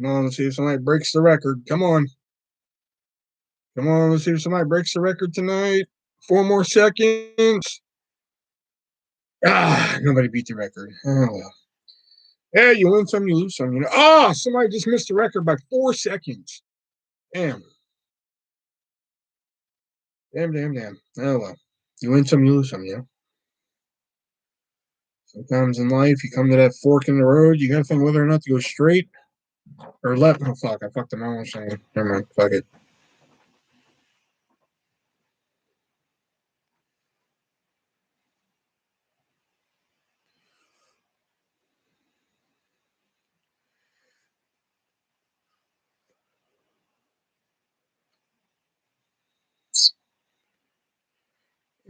Come on, let's see if somebody breaks the record. Come on. Come on, let's see if somebody breaks the record tonight. 4 more seconds. Nobody beat the record. Oh. Yeah, you win some, you lose some. You know. Somebody just missed the record by 4 seconds. Damn. Damn. Oh, well. You win some, you lose some, you know. Sometimes in life, you come to that fork in the road, you got to think whether or not to go straight or left. Oh, fuck. I fucked the wrong thing. Never mind. Fuck it.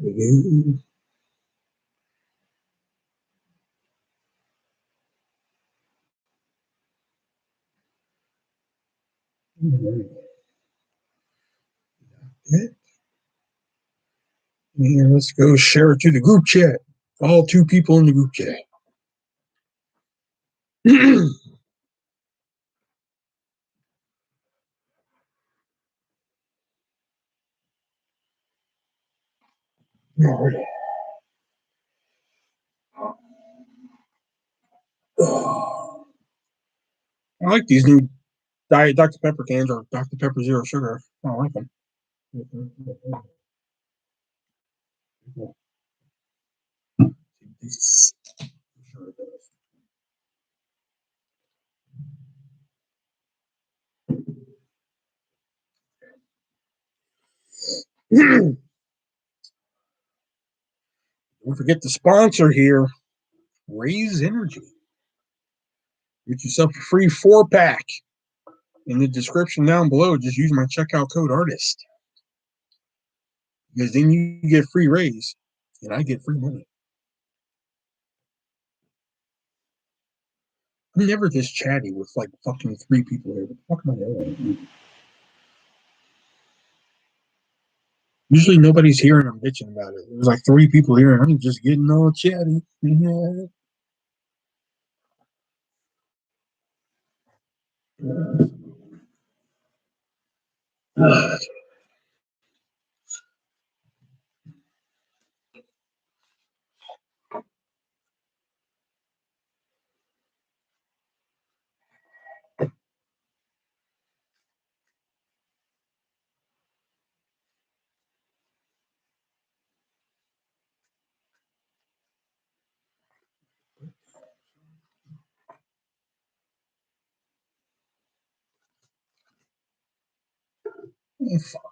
Here we go. Yeah, let's go share it to the group chat. All 2 people in the group chat. Alrighty. I like these new Diet Dr. Pepper cans or Dr. Pepper Zero Sugar. I like them. Don't forget the sponsor here, Raise Energy. Get yourself a free 4-pack in the description down below. Just use my checkout code artist. Because then you get free Raise and I get free money. I'm never this chatty with like fucking 3 people here. What the fuck am I doing? Usually nobody's here and I'm bitching about it. There's like 3 people here and I'm just getting all chatty. Yeah. Oh, fuck.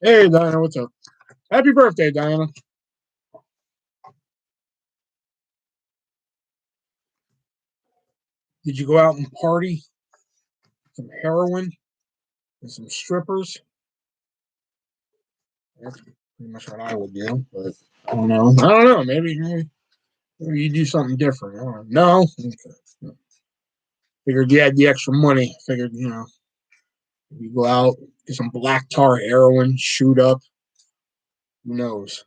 Hey, Diana, what's up? Happy birthday, Diana. Did you go out and party? Some heroin and some strippers? That's pretty much what I would do, but I don't know. Maybe you do something different. I don't know. Okay. Figured you had the extra money. Figured, you go out, get some black tar heroin, shoot up. Who knows?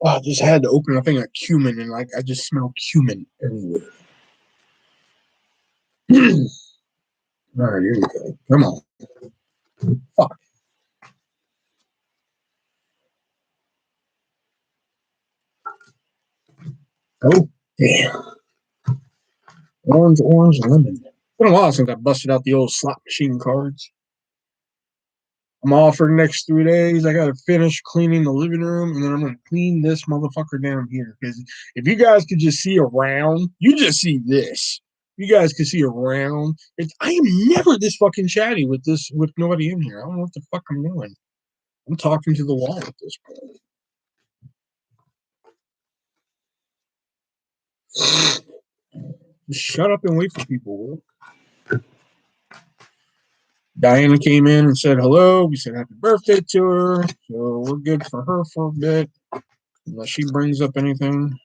I just had to open a thing of cumin and like I just smell cumin everywhere. All right, here we go. Come on. Fuck. Oh, damn. Orange, lemon. It's been a while since I busted out the old slot machine cards. I'm off for the next 3 days. I gotta finish cleaning the living room, and then I'm gonna clean this motherfucker down here. Because if you guys could just see around, you just see this. You guys could see around. I am never this fucking chatty with nobody in here. I don't know what the fuck I'm doing. I'm talking to the wall at this point. Just shut up and wait for people, Will. Diana came in and said hello. We said happy birthday to her. So we're good for her for a bit. Unless she brings up anything.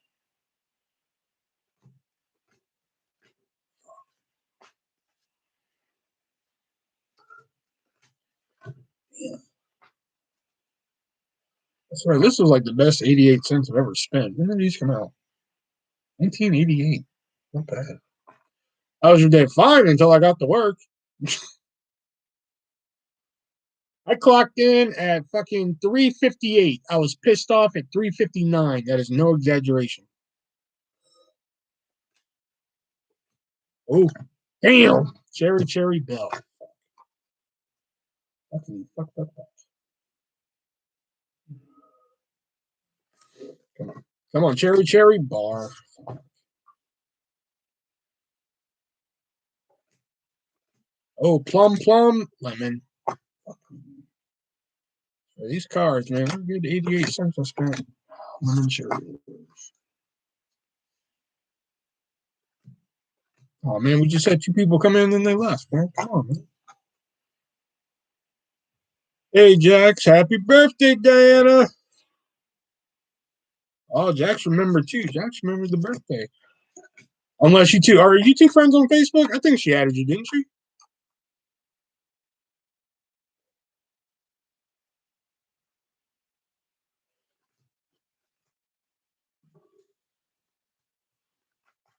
I swear, this was like the best 88 cents I've ever spent. When did these come out? 1988. Not bad. How was your day? Fine until I got to work. I clocked in at fucking 3:58. I was pissed off at 3:59. That is no exaggeration. Oh, damn. Cherry Bell. Fuck. Come on, Cherry Bar. Oh, plum, lemon. These cards, man, they're good. 88 cents I spent. Lemon cherry. Oh man, we just had 2 people come in and they left, man. Come on, man. Hey Jax, happy birthday, Diana. Oh, Jax remembered too. Jax remembered the birthday. Unless are you two friends on Facebook? I think she added you, didn't she?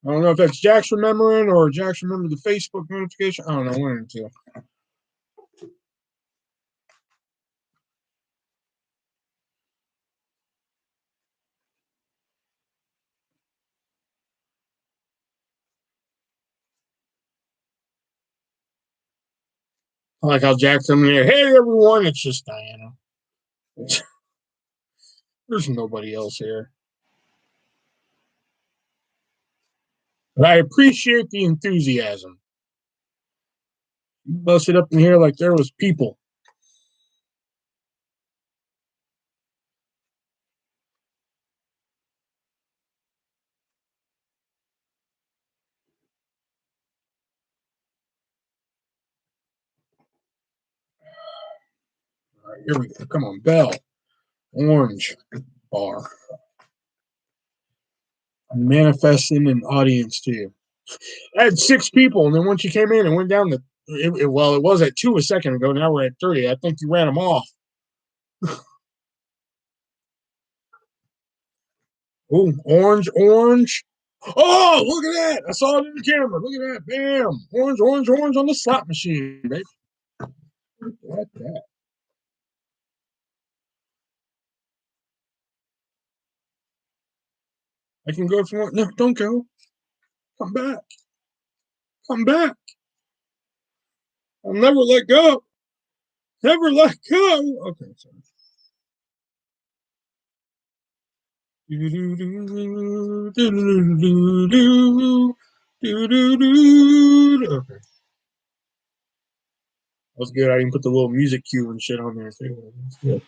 I don't know if that's Jax remembering or Jax remembered the Facebook notification. I don't know, one or two. I like how Jax coming here. Hey everyone, it's just Diana. There's nobody else here. But I appreciate the enthusiasm. You busted up in here like there was people. All right, here we go. Come on, Bell. Orange bar. I'm manifesting an audience to you. I had 6 people, and then once you came in and went down to it was at 2 a second ago. Now we're at 3. I think you ran them off. Oh, orange. Oh, look at that. I saw it in the camera. Look at that. Bam. Orange on the slot machine, baby. Look at that. I can go if you want. No, don't go. Come back. Come back. I'll never let go. Never let go. Okay, sorry. Okay. That's good. I even put the little music cue and shit on there too. That's good.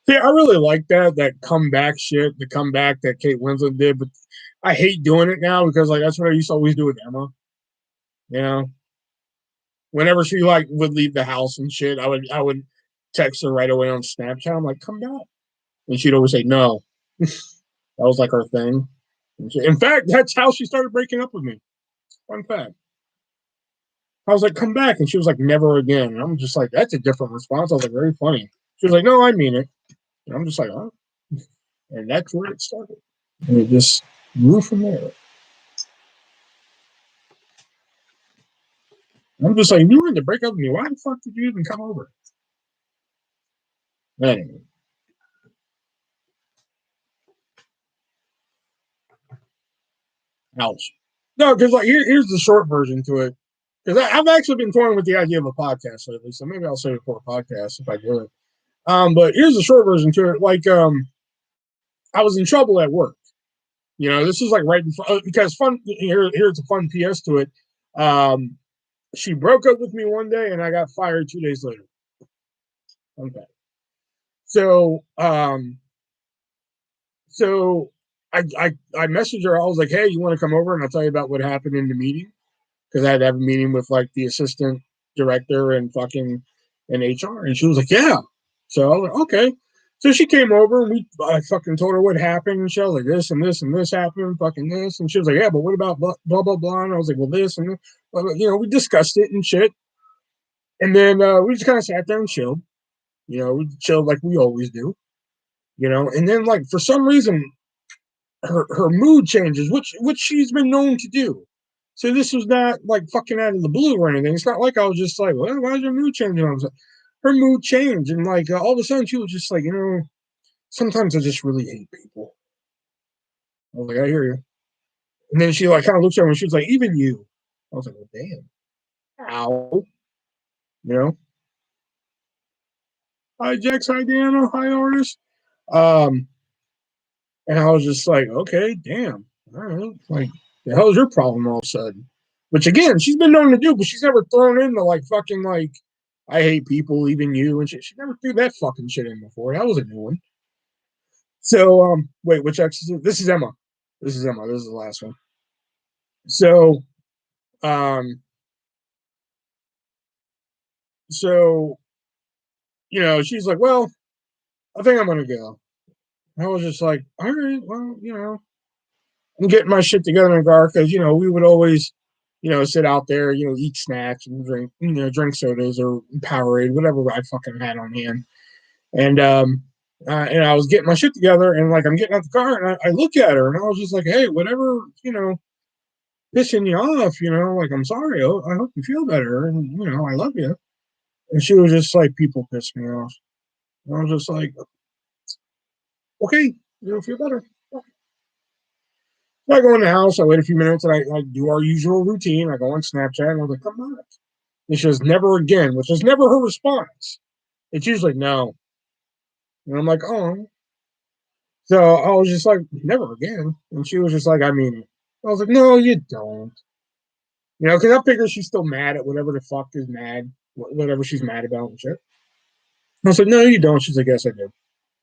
See, I really like that comeback shit, the comeback that Kate Winslet did, but I hate doing it now because like that's what I used to always do with Emma. You know, whenever she like would leave the house and shit, I would text her right away on Snapchat. I'm like, come back, and she'd always say no. That was like her thing. In fact, that's how she started breaking up with me. Fun fact. I was like, come back. And she was like, never again. And I'm just like, that's a different response. I was like, very funny. She was like, no, I mean it. And I'm just like, oh. And that's where it started. And it just grew from there. And I'm just like, you were to break up with me. Why the fuck did you even come over? Anyway. Ouch. No, because like here's the short version to it. Because I've actually been toying with the idea of a podcast lately, so maybe I'll save it for a podcast if I do it. But here's the short version to it. Like, I was in trouble at work. You know, this is like right before because here's a fun PS to it. She broke up with me one day, and I got fired 2 days later. Okay, so so I messaged her. I was like, hey, you want to come over and I'll tell you about what happened in the meeting because I had to have a meeting with like the assistant director and fucking and HR, and she was like, yeah. So I was like, okay. So she came over and I fucking told her what happened. And she was like, this and this and this happened, fucking this. And she was like, yeah, but what about blah, blah, blah, blah? And I was like, well, this and this. You know, we discussed it and shit. And then we just kind of sat there and chilled. We chilled like we always do. And then like for some reason her mood changes, which she's been known to do. So this was not like fucking out of the blue or anything. It's not like I was just like, well, why is your mood changing? I was like, her mood changed, and like all of a sudden she was just like, sometimes I just really hate people. I was like, I hear you. And then she like kind of looks at me and she was like, even you. I was like, well, damn. Ow. You know? Hi Jax, hi Diana, hi artist. Um, and I was just like, okay, damn. All right. Like, the hell's your problem all of a sudden? Which again, she's been known to do, but she's never thrown in the like fucking like I hate people, even you, and shit. She never threw that fucking shit in before. That was a new one. So wait, which ex is it? This is Emma. This is Emma. This is the last one. So um so she's like, well, I think I'm gonna go. I was just like, all right, well, I'm getting my shit together in the car because we would always, sit out there, eat snacks and drink sodas or Powerade, whatever I fucking had on hand, and I was getting my shit together, and like I'm getting out the car, and I look at her, and I was just like, hey, whatever, pissing you off, like I'm sorry, I hope you feel better, and I love you, and she was just like, people piss me off, and I was just like, okay, feel better. I go in the house, I wait a few minutes, and I do our usual routine. I go on Snapchat, and I was like, come on. And she goes, never again, which is never her response. It's usually no. And I'm like, oh. So I was just like, never again. And she was just like, I mean it. I was like, no, you don't. Because I figure she's still mad at whatever the fuck is mad, whatever she's mad about and shit. I was like, no, you don't. She's like, yes, I do.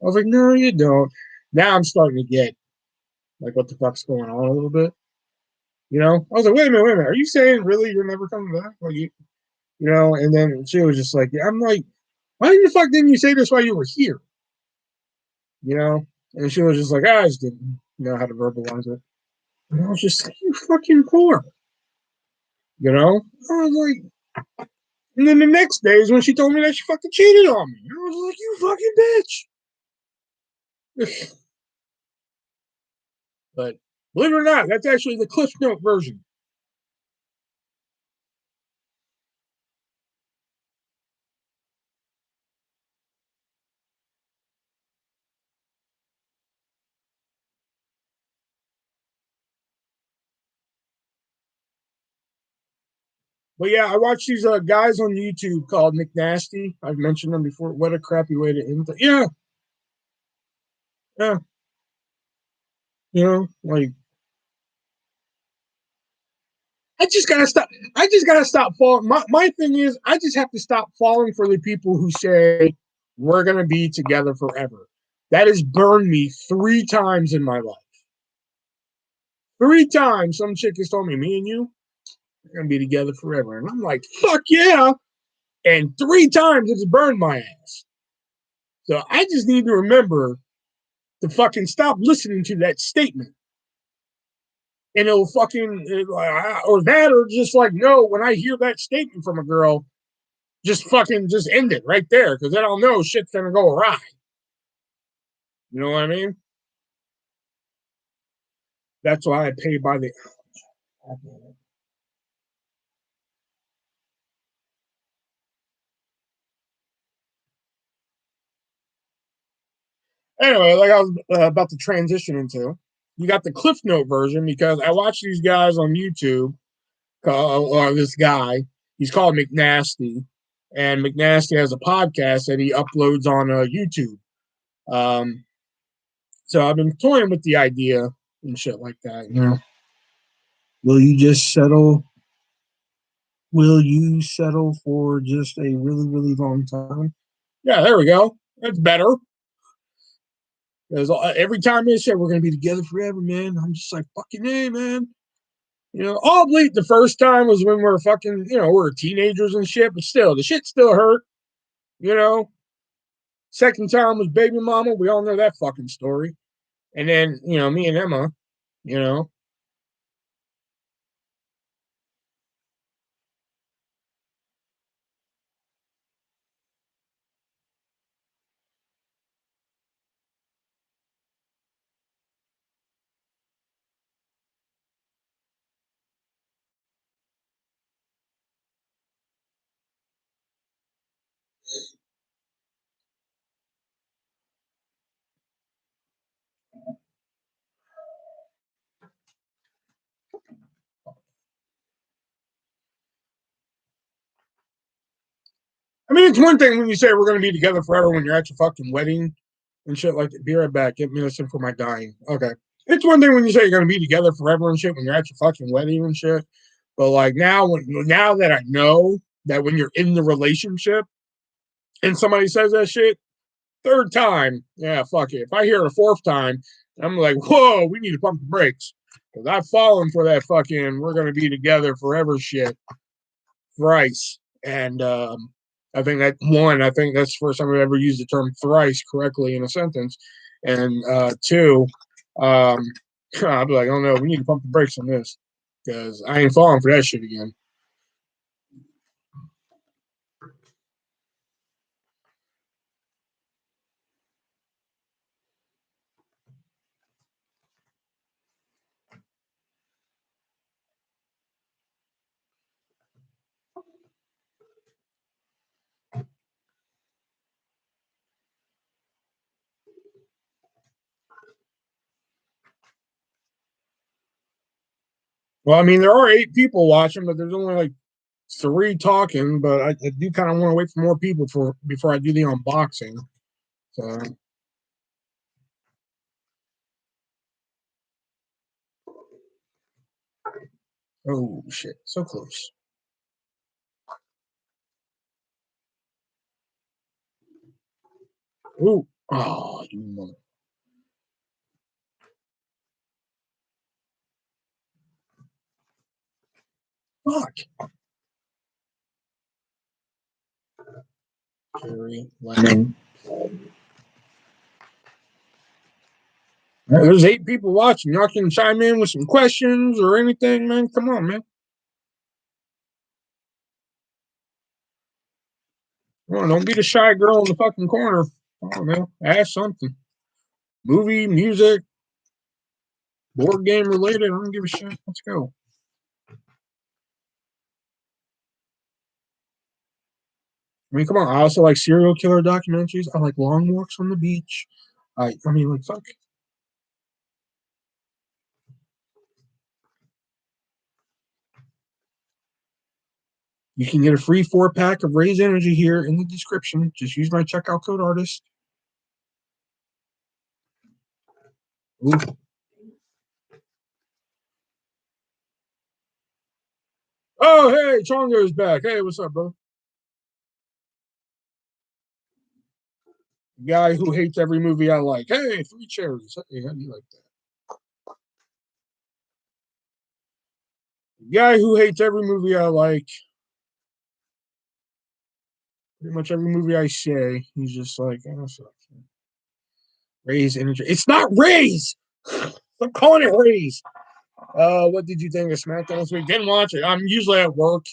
I was like, no, you don't. Now I'm starting to get like what the fuck's going on a little bit. I was like, wait a minute. Are you saying really you're never coming back? Like and then she was just like, I'm like, why the fuck didn't you say this while you were here? And she was just like, I just didn't know how to verbalize it. And I was just like, you fucking poor. I was like, and then the next day is when she told me that she fucking cheated on me. I was like, you fucking bitch. But believe it or not, that's actually the Cliff Note version. But yeah, I watch these guys on YouTube called McNasty. I've mentioned them before. What a crappy way to end. Yeah, yeah, like I just gotta stop. I just gotta stop falling. My thing is, I just have to stop falling for the people who say we're gonna be together forever. That has burned me 3 times in my life. 3 times, some chick has told me, "Me and you, we're gonna be together forever," and I'm like, "Fuck yeah!" And 3 times it's burned my ass. So I just need to remember to fucking stop listening to that statement, and it'll fucking or that, or just like no. When I hear that statement from a girl, just fucking just end it right there because then I'll know shit's gonna go awry. You know what I mean? That's why I pay by the. Anyway, like I was about to transition into, you got the Cliff Note version because I watch these guys on YouTube. This guy, he's called McNasty, and McNasty has a podcast that he uploads on YouTube. Um, so I've been toying with the idea and shit like that. Will you just settle? Will you settle for just a really, really long time? Yeah, there we go. That's better. Because every time they say we're gonna be together forever, man, I'm just like fucking hey, man. All bleak the first time was when we were fucking, we were teenagers and shit, but still, the shit still hurt. You know. Second time was baby mama. We all know that fucking story. And then, me and Emma, you know, I mean, it's one thing when you say we're going to be together forever when you're at your fucking wedding and shit like that. Be right back. Get me listen for my dying. Okay. It's one thing when you say you're going to be together forever and shit when you're at your fucking wedding and shit. But like now that I know that when you're in the relationship and somebody says that shit, third time, yeah, fuck it. If I hear it a fourth time, I'm like, whoa, we need to pump the brakes. Because I've fallen for that fucking we're going to be together forever shit thrice. And I think that's the first time I've ever used the term thrice correctly in a sentence. And two, I'll be like, oh no, we need to pump the brakes on this because I ain't falling for that shit again. Well, I mean, there are 8 people watching, but there's only like 3 talking. But I do kind of want to wait for more people before I do the unboxing. So, oh shit, so close. Ooh, oh, you mother. Fuck. Cherry, lemon. There's 8 people watching. Y'all can chime in with some questions or anything, man. Come on, man. Come on, don't be the shy girl in the fucking corner. Come on, man. Ask something. Movie, music, board game related. I don't give a shit. Let's go. I mean, come on. I also like serial killer documentaries. I like long walks on the beach. I mean, like, fuck. You can get a free 4-pack of Raise Energy here in the description. Just use my checkout code artist. Ooh. Oh, hey, Chongo's back. Hey, what's up, bro? Guy who hates every movie I like. Hey, 3 cherries. Hey, how do you like that? Guy who hates every movie I like. Pretty much every movie I say, he's just like, oh, Raise Energy. It's not Raise. I'm calling it Raise. What did you think of SmackDown this week? Didn't watch it. I'm usually at work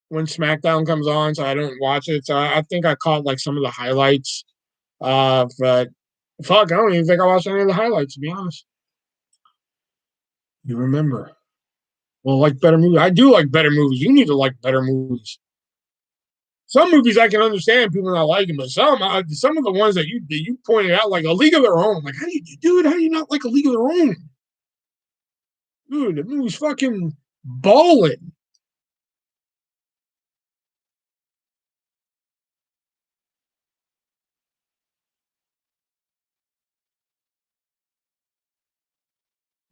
when SmackDown comes on, so I don't watch it. So I think I caught like some of the highlights. But fuck, I don't even think I watched any of the highlights, to be honest. You remember? Well, like better movies. I do like better movies. You need to like better movies. Some movies I can understand people not liking, but some of the ones that you pointed out, like A League of Their Own, like how do you do it? How do you not like A League of Their Own? Dude, the movie's fucking balling.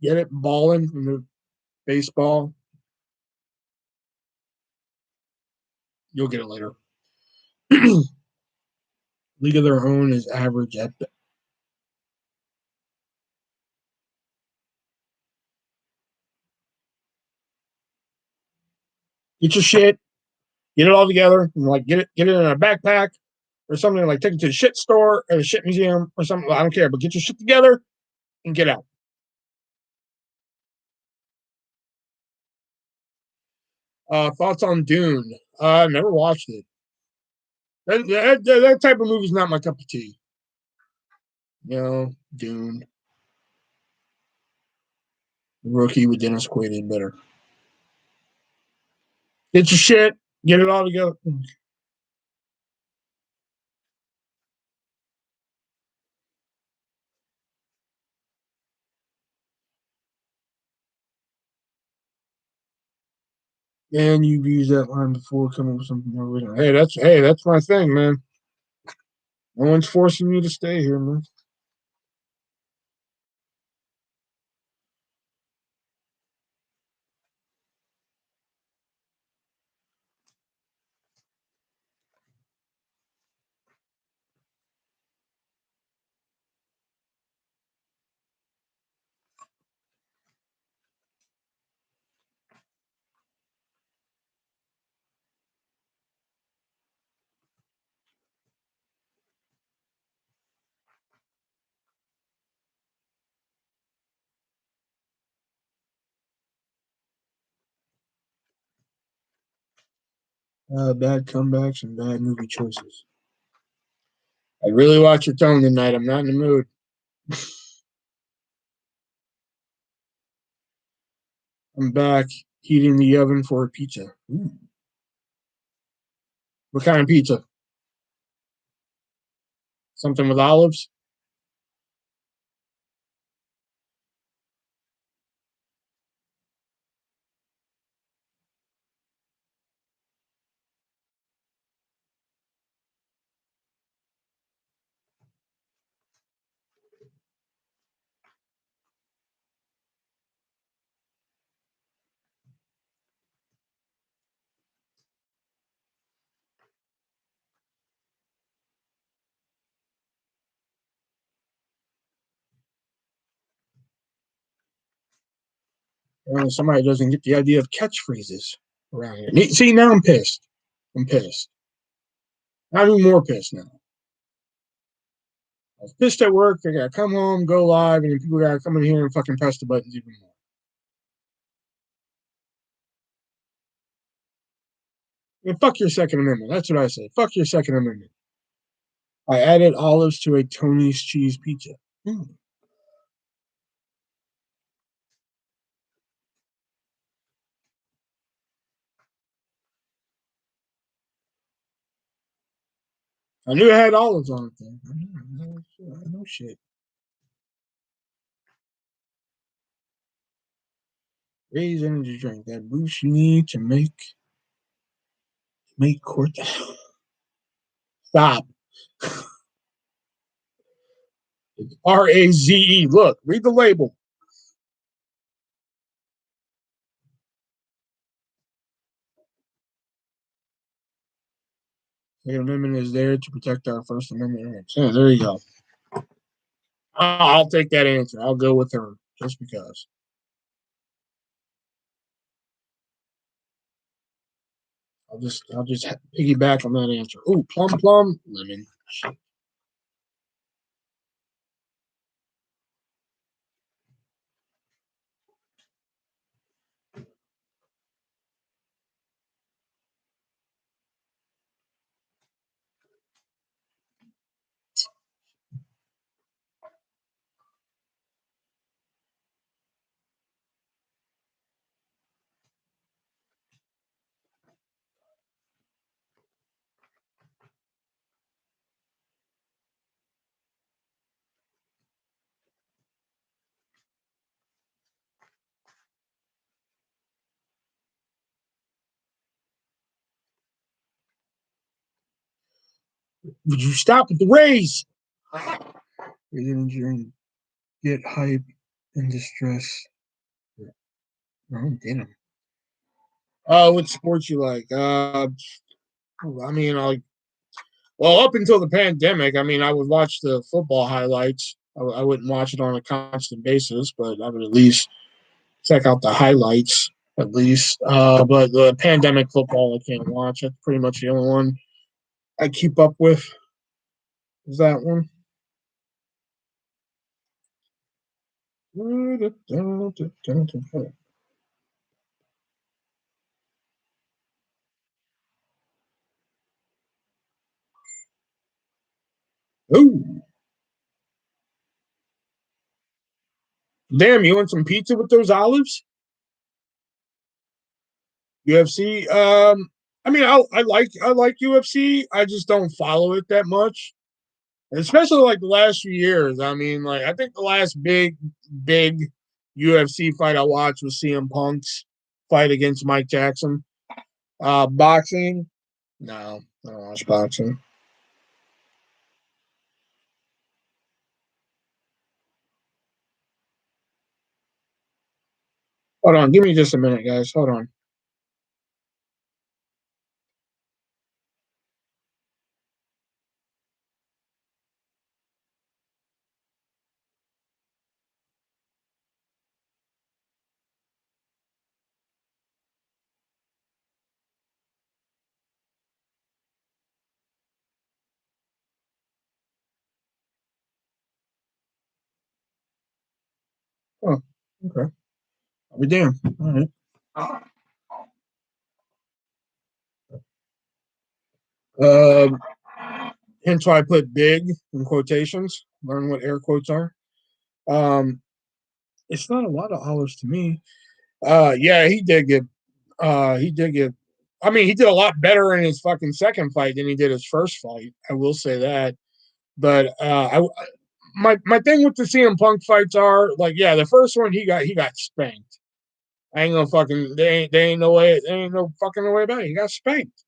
Get it? Balling from the baseball. You'll get it later. League of Their Own is average at best. Get your shit, get it all together, and like get it in a backpack or something, like take it to the shit store or the shit museum or something. I don't care, but get your shit together and get out. Thoughts on Dune? Never watched it. That type of movie is not my cup of tea. Dune. Rookie with Dennis Quaid is better. Get your shit, get it all together. And you've used that line before, coming up with something more original. Hey, that's my thing, man. No one's forcing me to stay here, man. Bad comebacks and bad movie choices. I really watch your tone tonight. I'm not in the mood. I'm back heating the oven for a pizza. Ooh. What kind of pizza? Something with olives? Somebody doesn't get the idea of catchphrases around here. See, now I'm pissed. I'm pissed. I'm even more pissed now. I was pissed at work. I gotta come home, go live, and then people gotta come in here and fucking press the buttons even more. And fuck your Second Amendment. That's what I say. Fuck your Second Amendment. I added olives to a Tony's cheese pizza. Mm. I knew it had olives on it, though. I know shit. Raise energy drink. That boost you need to make court. Stop. It's RAZE. Look, read the label. The amendment is there to protect our First Amendment rights. Yeah, there you go. I'll take that answer. I'll go with her just because. I'll just piggyback on that answer. Oh, plum, lemon. Shit. Would you stop with the raise? Get hype and distress. Oh, damn. What sports you like? I mean, well, up until the pandemic, I mean, I would watch the football highlights. I wouldn't watch it on a constant basis, but I would at least check out the highlights at least. But the pandemic football, I can't watch. That's pretty much the only one I keep up with. Is that one? Ooh, damn! You want some pizza with those olives? UFC. I mean, I like UFC. I just don't follow it that much, especially like the last few years. I mean, like I think the last big UFC fight I watched was CM Punk's fight against Mike Jackson. Boxing? No, I don't watch boxing. Hold on, give me just a minute, guys. Hold on. Oh, okay. I'll be damned. All right. Um, Hence why I put big in quotations. Learn what air quotes are. Um, it's not a lot of olives to me. Yeah, he did get. He did get. I mean, he did a lot better in his fucking second fight than he did his first fight. I will say that. But my thing with the CM Punk fights are like, yeah, the first one he got spanked. I ain't gonna fucking they ain't no way there ain't no fucking way about it. He got spanked.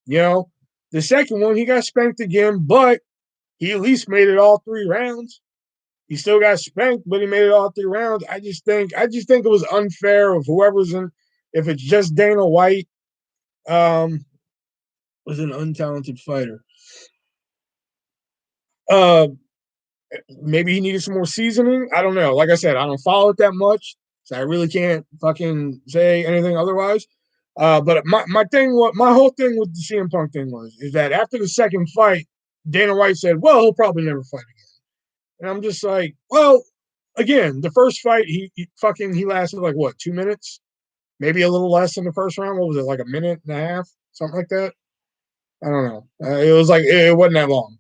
You know, the second one he got spanked again, but he at least made it all 3 rounds. He still got spanked, but he made it all 3 rounds. I just think it was unfair of whoever's in. If it's just Dana White, um, was an untalented fighter. Uh, Maybe he needed some more seasoning. I don't know. Like I said, I don't follow it that much, so I really can't fucking say anything otherwise. But my whole thing with the CM Punk thing was is that after the second fight, Dana White said, "Well, he'll probably never fight again." And I'm just like, well, again, the first fight he lasted like what 2 minutes, maybe a little less than the first round. What was it, like a minute and a half, something like that? I don't know. It was like it wasn't that long.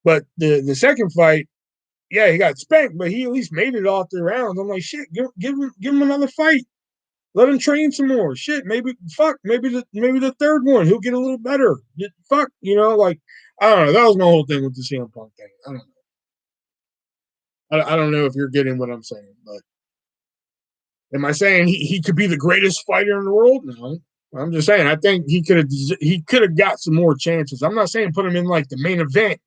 But the second fight, yeah, he got spanked, but he at least made it all 3 rounds. I'm like, shit, give him another fight. Let him train some more. Shit, maybe the third one he'll get a little better. Fuck, like I don't know. That was my whole thing with the CM Punk thing. I don't know. I don't know if you're getting what I'm saying, but am I saying he could be the greatest fighter in the world? No. I'm just saying I think he could have got some more chances. I'm not saying put him in like the main event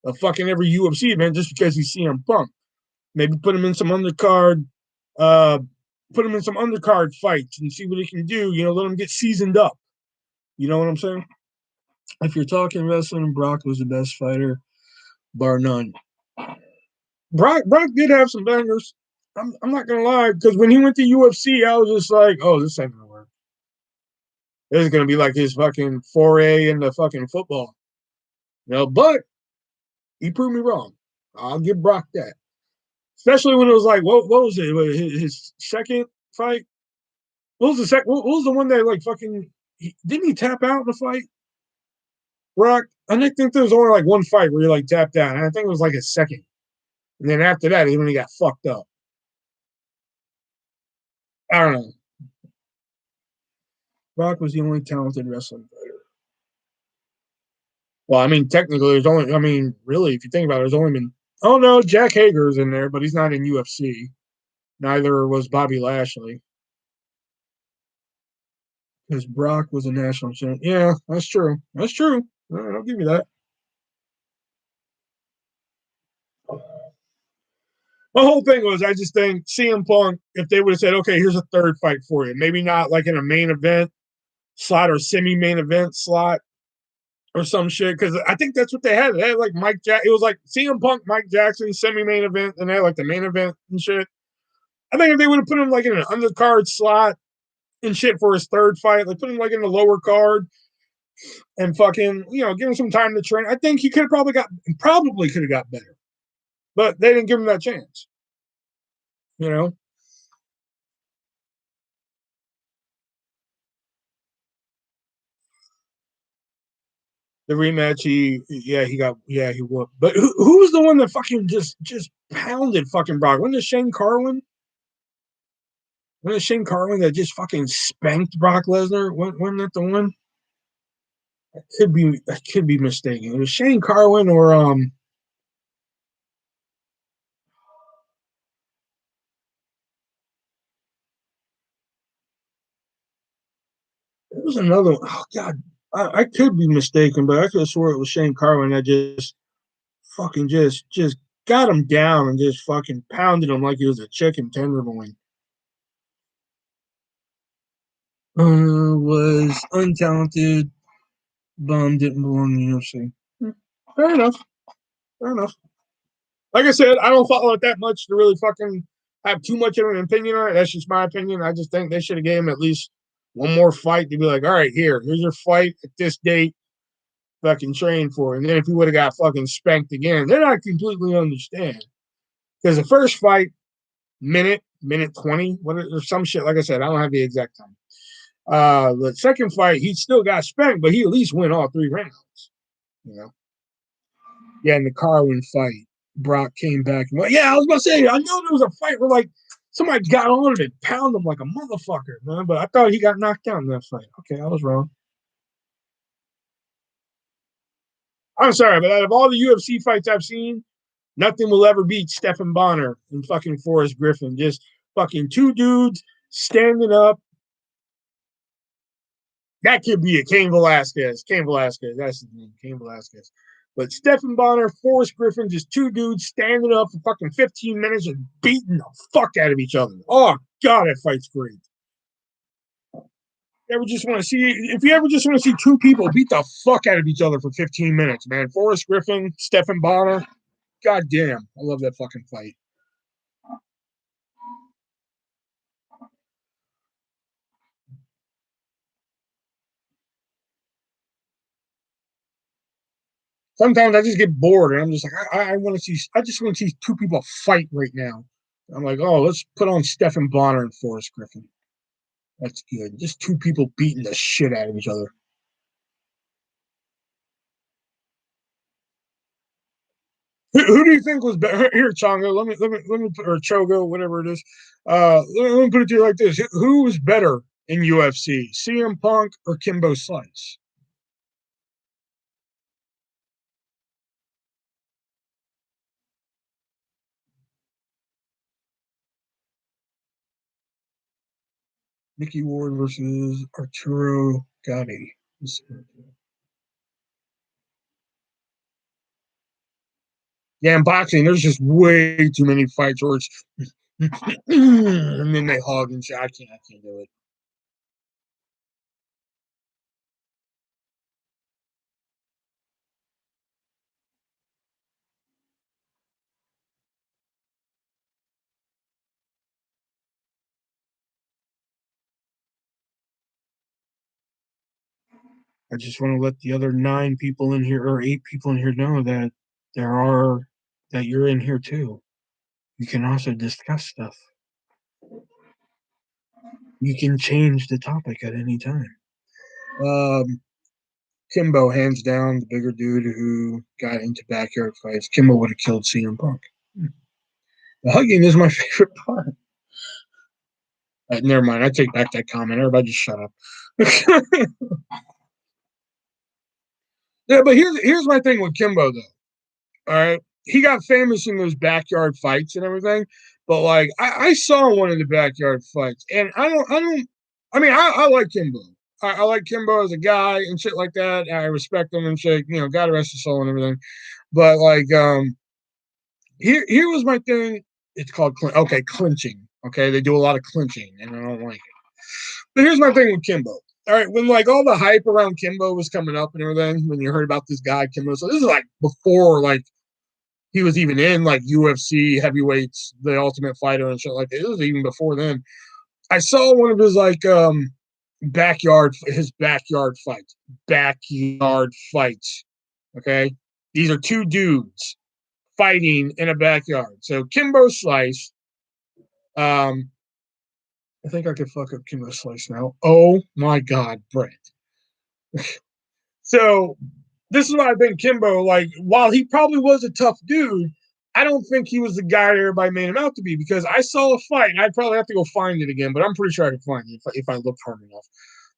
of fucking every UFC event just because he's CM Punk. Maybe put him in some undercard, uh, put him in some undercard fights and see what he can do. Let him get seasoned up. You know what I'm saying? If you're talking wrestling, Brock was the best fighter, bar none. Brock did have some bangers. I'm not gonna lie, because when he went to UFC, I was just like, oh, this ain't gonna work. This is gonna be like his fucking foray into fucking football. But he proved me wrong. I'll give Brock that. Especially when it was like, what was it? His second fight? What was the one that like fucking didn't he tap out in the fight? Brock? I think there was only like one fight where he like tapped out. And I think it was like a second. And then after that, when he got fucked up. I don't know. Brock was the only talented wrestling fighter. Well, I mean, technically, really, if you think about it, there's only been. Oh no, Jack Hager's in there, but he's not in UFC. Neither was Bobby Lashley. Because Brock was a national champion. Yeah, that's true. That's true. All right, I'll give you that. My whole thing was I just think CM Punk, if they would have said, okay, here's a third fight for you, maybe not like in a main event slot or semi-main event slot or some shit, because I think that's what they had. They had like it was like CM Punk, Mike Jackson, semi-main event, and they had like the main event and shit. I think if they would have put him like in an undercard slot and shit for his third fight, like put him like in the lower card and fucking, give him some time to train, I think he probably could have got better. But they didn't give him that chance. You know? The rematch, he won. But who was the one that fucking just pounded fucking Brock? Wasn't it Shane Carwin? Wasn't it Shane Carwin that just fucking spanked Brock Lesnar? Wasn't that the one? I could be mistaken. It was Shane Carwin or was another one. Oh God, I could be mistaken, but I could have swore it was Shane Carwin that just fucking just got him down and just fucking pounded him like he was a chicken tenderloin. Was untalented, bum, didn't belong in the UFC. Fair enough. Fair enough. Like I said, I don't follow it that much to really fucking have too much of an opinion on it. That's just my opinion. I just think they should have gave him at least one more fight to be like, all right, here's your fight at this date, fucking train for it. And then if he would have got fucking spanked again, then I completely understand. Because the first fight, minute 20, or some shit. Like I said, I don't have the exact time. The second fight, he still got spanked, but he at least win all 3 rounds. You know? Yeah, in the Carwin fight, Brock came back and went, yeah, I was about to say, I know there was a fight where like somebody got on him and pounded him like a motherfucker, man. But I thought he got knocked out in that fight. Okay, I was wrong. I'm sorry, but out of all the UFC fights I've seen, nothing will ever beat Stephen Bonner and fucking Forrest Griffin. Just fucking 2 dudes standing up. That could be a Cain Velasquez. Cain Velasquez. That's his name. Cain Velasquez. But Stephen Bonner, Forrest Griffin, just 2 dudes standing up for fucking 15 minutes and beating the fuck out of each other. Oh, God, that fight's great. If you ever just want to see 2 people beat the fuck out of each other for 15 minutes, man. Forrest Griffin, Stephen Bonner. God damn. I love that fucking fight. Sometimes I just get bored and I'm just like, I just want to see 2 people fight right now. I'm like, oh, let's put on Stephen Bonner and Forrest Griffin. That's good. Just 2 people beating the shit out of each other. Who do you think was better? Here, Chongo, let me or Chogo, whatever it is. Let me put it to you like this: who was better in UFC, CM Punk or Kimbo Slice? Mickey Ward versus Arturo Gatti. Yeah, in boxing, there's just way too many fights where it's and then they hug and say, I can't do it. I just want to let the other 9 people in here or 8 people in here know that there are that you're in here too. You can also discuss stuff. You can change the topic at any time. Um, Kimbo, hands down, the bigger dude who got into backyard fights. Kimbo would have killed CM Punk. The hugging is my favorite part. Never mind. I take back that comment. Everybody just shut up. Yeah, but here's my thing with Kimbo though. All right, he got famous in those backyard fights and everything, but like I saw one of the backyard fights, and I don't. I mean, I like Kimbo. I like Kimbo as a guy and shit like that. I respect him and shit. You know, God rest his soul and everything. But like, here was my thing. It's called clinching. Okay, they do a lot of clinching, and I don't like it. But here's my thing with Kimbo. All right, when like all the hype around Kimbo was coming up and everything, when you heard about this guy Kimbo, so this is like before like he was even in like UFC heavyweights, the Ultimate Fighter and shit like that. It was even before then. I saw one of his like backyard fights. Backyard fights. Okay. These are 2 dudes fighting in a backyard. So Kimbo Slice, um, I think I could fuck up Kimbo Slice now. Oh my god, Brett. So this is why I think Kimbo, like, while he probably was a tough dude, I don't think he was the guy that everybody made him out to be because I saw a fight, and I'd probably have to go find it again, but I'm pretty sure I could find it if I looked hard enough.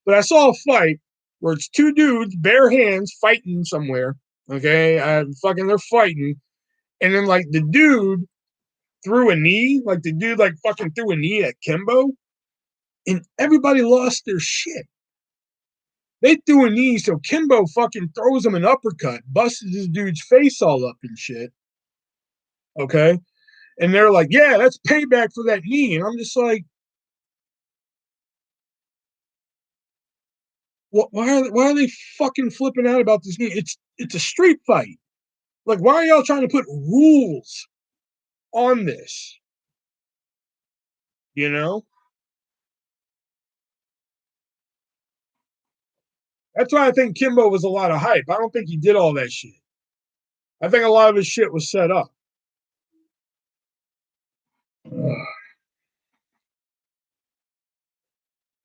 But I saw a fight where it's 2 dudes, bare hands, fighting somewhere. Okay, fucking they're fighting, and then like the dude threw a knee, like the dude like fucking threw a knee at Kimbo, and everybody lost their shit. They threw a knee, so Kimbo fucking throws him an uppercut, busts this dude's face all up and shit. Okay. And they're like, yeah, that's payback for that knee. And I'm just like, why are they fucking flipping out about this knee? It's a street fight. Like, why are y'all trying to put rules on this? You know? That's why I think Kimbo was a lot of hype. I don't think he did all that shit. I think a lot of his shit was set up.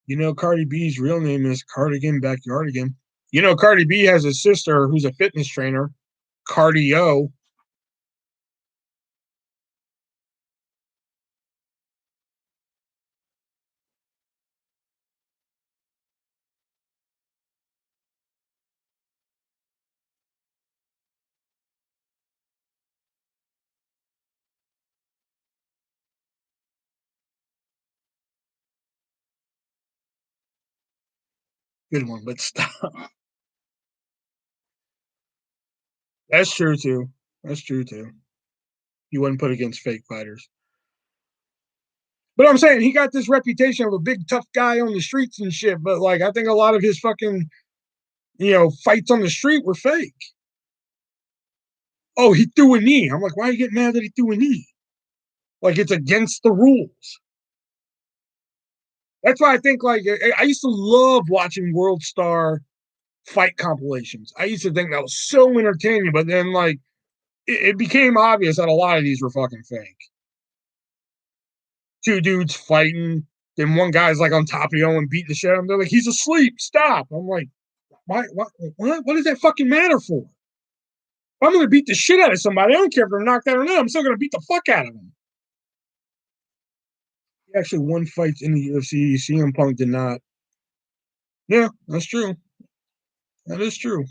You know, Cardi B's real name is Cardigan Backyardigan. You know, Cardi B has a sister who's a fitness trainer, Cardio. Good one, but stop. That's true too. That's true too. You wouldn't put against fake fighters. But I'm saying he got this reputation of a big tough guy on the streets and shit. But like, I think a lot of his fucking, fights on the street were fake. Oh, he threw a knee. I'm like, why are you getting mad that he threw a knee? Like, it's against the rules. That's why I think, like, I used to love watching World Star fight compilations. I used to think that was so entertaining, but then, like, it became obvious that a lot of these were fucking fake. Two dudes fighting, then one guy's like on top of the other and beating the shit out of him. They're like, he's asleep. Stop. I'm like, why? What does that fucking matter for? If I'm going to beat the shit out of somebody, I don't care if they're knocked out or not. I'm still going to beat the fuck out of them. He actually won fights in the UFC. CM Punk did not. Yeah, that's true. That is true.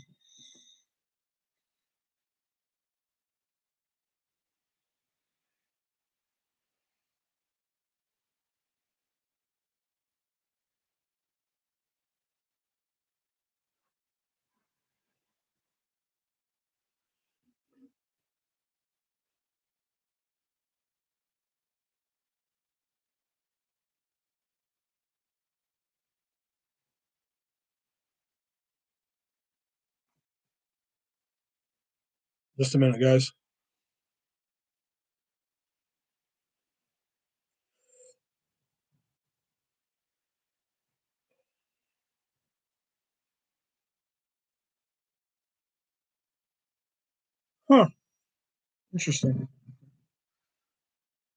Just a minute, guys. Huh. Interesting.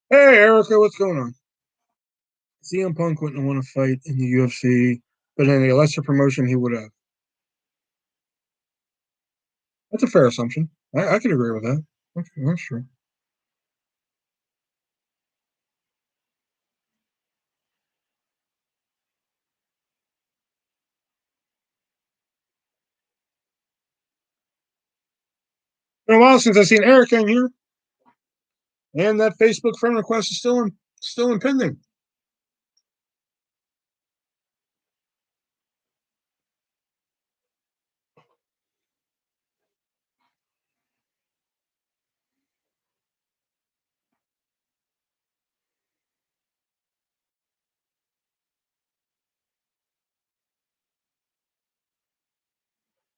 Hey, Erica, what's going on? CM Punk wouldn't want to fight in the UFC, but in a lesser promotion, he would have. That's a fair assumption. I could agree with that. That's true. Been a while since I've seen Erica in here, and that Facebook friend request is still impending.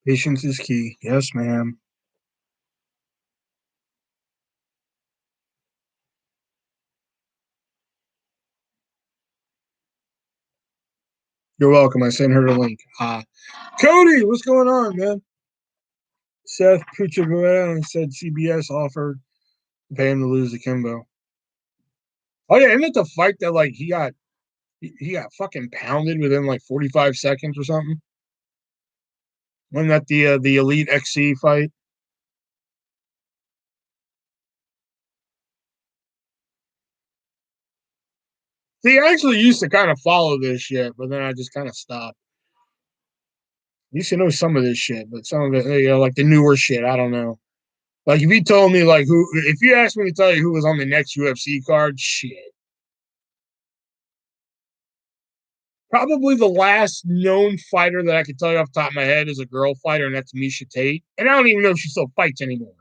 Patience is key. Yes, ma'am. You're welcome. I sent her the link. Cody, what's going on, man? Seth Puchaguera said CBS offered to pay him to lose to Kimbo. Oh yeah, isn't it the fight that like he got fucking pounded within like 45 seconds or something? Wasn't that the Elite XC fight? See, I actually used to kind of follow this shit, but then I just kind of stopped. I used to know some of this shit, but some of it, like the newer shit, I don't know. Like if you told me like if you asked me to tell you who was on the next UFC card, shit. Probably the last known fighter that I can tell you off the top of my head is a girl fighter, and that's Misha Tate. And I don't even know if she still fights anymore.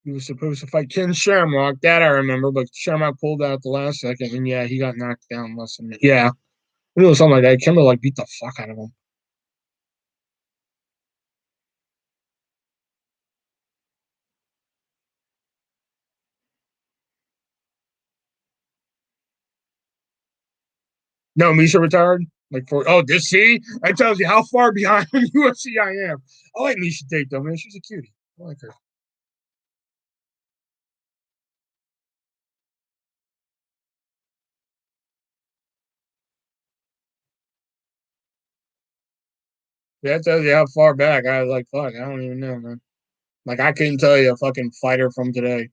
He was supposed to fight Ken Shamrock. That I remember, but Shamrock pulled out at the last second, and yeah, he got knocked down less than yeah. It was something like that. Kimber like beat the fuck out of him. No, Misha retired. Like for this see, that tells you how far behind UFC I am. I like Misha Tate though, man. She's a cutie. I like her. Yeah, that tells you how far back I was like, fuck, I don't even know, man. Like I couldn't tell you a fucking fighter from today.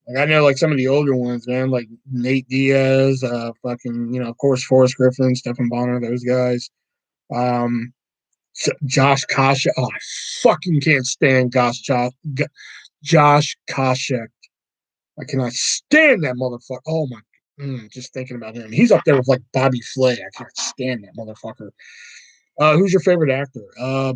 Like I know like some of the older ones, man, like Nate Diaz, fucking, of course Forrest Griffin, Stephen Bonner, those guys. Um, Josh Kasha. Oh, I fucking can't stand Josh Kasha. I cannot stand that motherfucker. Oh my, just thinking about him. He's up there with like Bobby Flay. I can't stand that motherfucker. Who's your favorite actor? I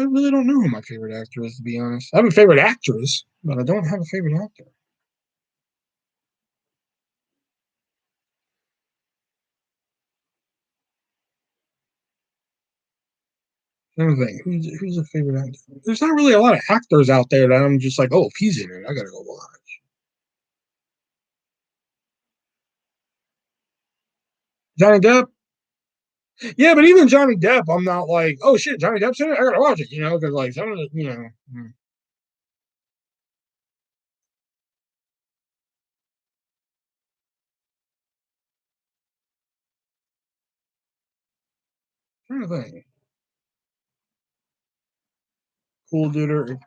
really don't know who my favorite actor is, to be honest. I have a favorite actress, but I don't have a favorite actor. Everything. Who's a favorite actor? There's not really a lot of actors out there that I'm just like, oh, if he's in it, I gotta go watch. Johnny Depp. Yeah, but even Johnny Depp, I'm not like, oh shit, Johnny Depp's in it. I gotta watch it, because like some of the, trying to think. Cool dude,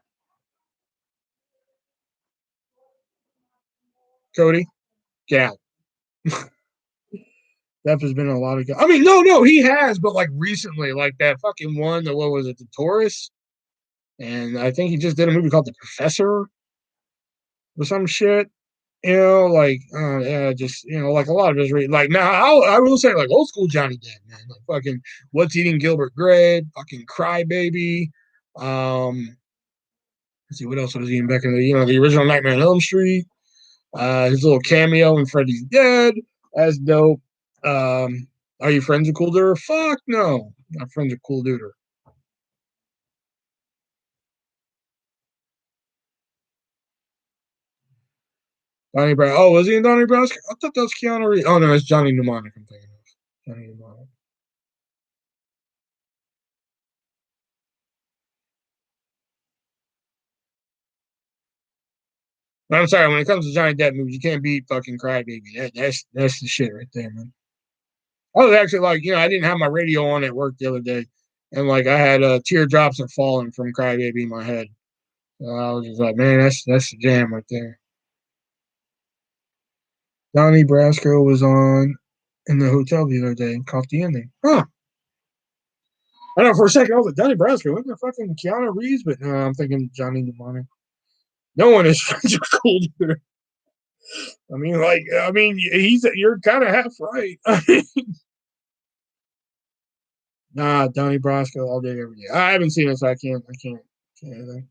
Cody. Yeah, Depp has been in a lot of. I mean, no, he has, but like recently, like that fucking one. What was it? The Taurus. And I think he just did a movie called The Professor or some shit. Like yeah, just like a lot of his like now I will say like old school Johnny Depp, man, like fucking What's Eating Gilbert Grape, fucking Crybaby. Let's see what else was he in back in the original Nightmare on Elm Street. His little cameo in Freddy's Dead. That's dope. Are you friends with Cool Duder? Fuck no, not friends with Cool Duder. Donnie Brown. Oh, was he in Donnie Brown's? I thought that was Keanu Reeves. Oh no, it's Johnny Mnemonic. I'm thinking of Johnny Mnemonic. But I'm sorry. When it comes to Johnny Depp movies, you can't beat fucking Crybaby. That's the shit right there, man. I was actually like, I didn't have my radio on at work the other day, and like I had teardrops are falling from Crybaby in my head. So I was just like, man, that's the jam right there. Donnie Brasco was on in the hotel the other day and caught the ending. Huh. I know for a second I was like Donnie Brasco, wasn't it fucking Keanu Reeves? But no, I'm thinking Johnny Mnemonic. No one is friends with Cool Dude. You're kind of half right. Nah, Donnie Brasco all day, every day. I haven't seen it, so I can't anything.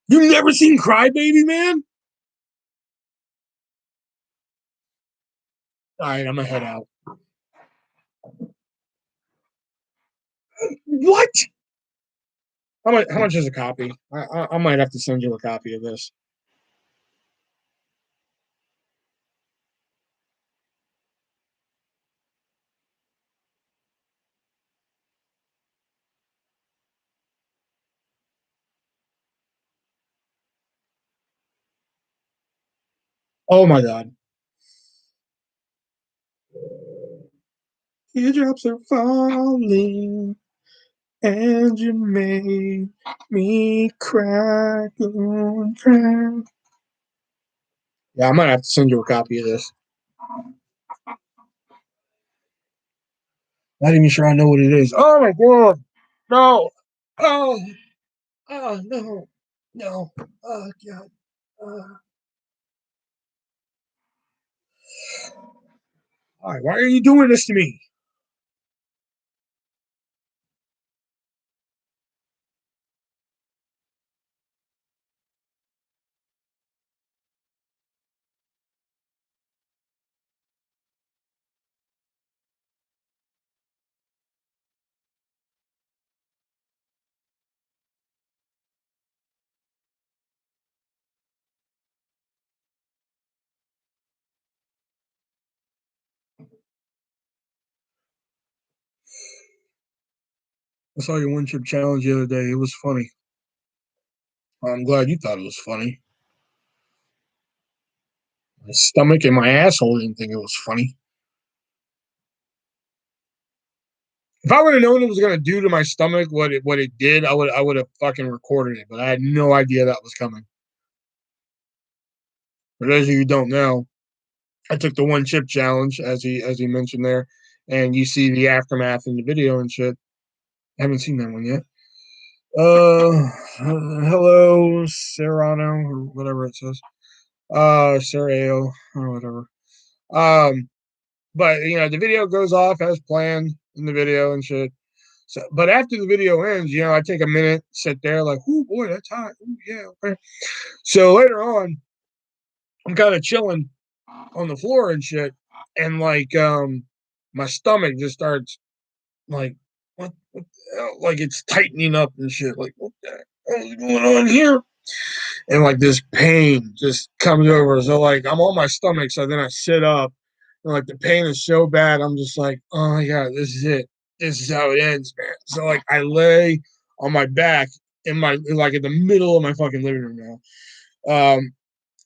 You've never seen Crybaby, man? All right, I'm gonna head out. What? How much is a copy? I might have to send you a copy of this. Oh my god. Teardrops are falling, and you made me cry, cry. Yeah, I might have to send you a copy of this. Not even sure I know what it is. Oh my god. No. Oh. Oh no. No. Oh god. All right, why are you doing this to me? I saw your one chip challenge the other day. It was funny. I'm glad you thought it was funny. My stomach and my asshole didn't think it was funny. If I would have known it was gonna do to my stomach what it did, I would have fucking recorded it, but I had no idea that was coming. For those of you who don't know, I took the one chip challenge as he mentioned there, and you see the aftermath in the video and shit. I haven't seen that one yet. Hello, Serrano, or whatever it says. Serrao, or whatever. Um, but the video goes off as planned in the video and shit. So, but after the video ends, I take a minute, sit there, like, oh boy, that's hot. Ooh, yeah. Okay. So later on, I'm kind of chilling on the floor and shit, and like, my stomach just starts like, what the hell? Like it's tightening up and shit. Like, what the hell is going on here? And like this pain just comes over. So like I'm on my stomach, so then I sit up, and like the pain is so bad, I'm just like, oh my god, this is it. This is how it ends, man. So like I lay on my back in my like in the middle of my fucking living room now.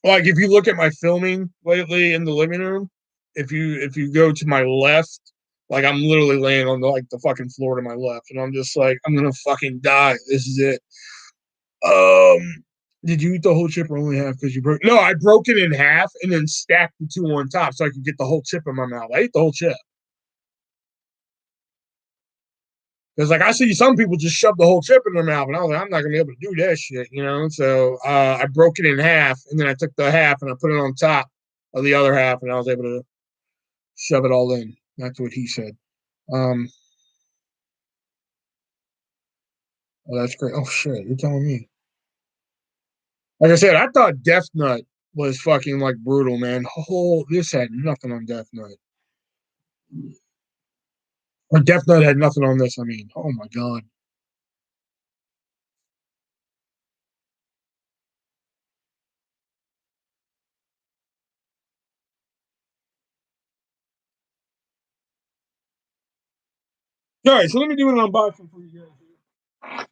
Like if you look at my filming lately in the living room, if you go to my left, like I'm literally laying on the fucking floor to my left, and I'm just like I'm gonna fucking die. This is it. Did you eat the whole chip or only half because you broke? No, I broke it in half and then stacked the two on top so I could get the whole chip in my mouth. I ate the whole chip. Because like I see some people just shove the whole chip in their mouth, and I was like, I'm not gonna be able to do that shit. So I broke it in half, and then I took the half and I put it on top of the other half, and I was able to shove it all in. That's what he said. Um, oh, that's great. Oh shit, you're telling me. Like I said, I thought Death Nut was fucking like brutal, man. This had nothing on Death Nut. Or Death Nut had nothing on this. I mean, oh my god. All right, so let me do an unboxing for you guys.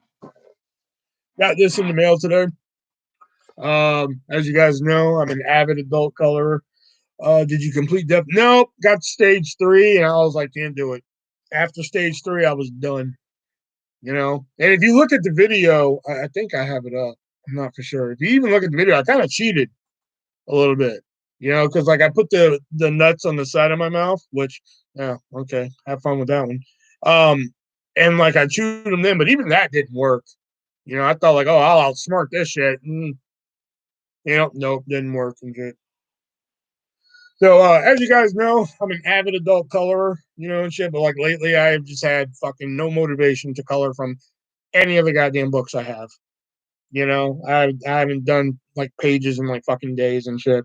Got this in the mail today. As you guys know, I'm an avid adult colorer. Did you complete depth? Nope. Got to stage 3, and I was like, can't do it. After stage 3, I was done. And if you look at the video, I think I have it up. I'm not for sure. If you even look at the video, I kind of cheated a little bit. Because like I put the nuts on the side of my mouth, which yeah, okay, have fun with that one. And like I chewed them in, but even that didn't work. I thought like, oh, I'll outsmart this shit. Nope, didn't work and shit. So as you guys know, I'm an avid adult colorer, and shit. But like lately, I've just had fucking no motivation to color from any of the goddamn books I have. I haven't done like pages in like fucking days and shit.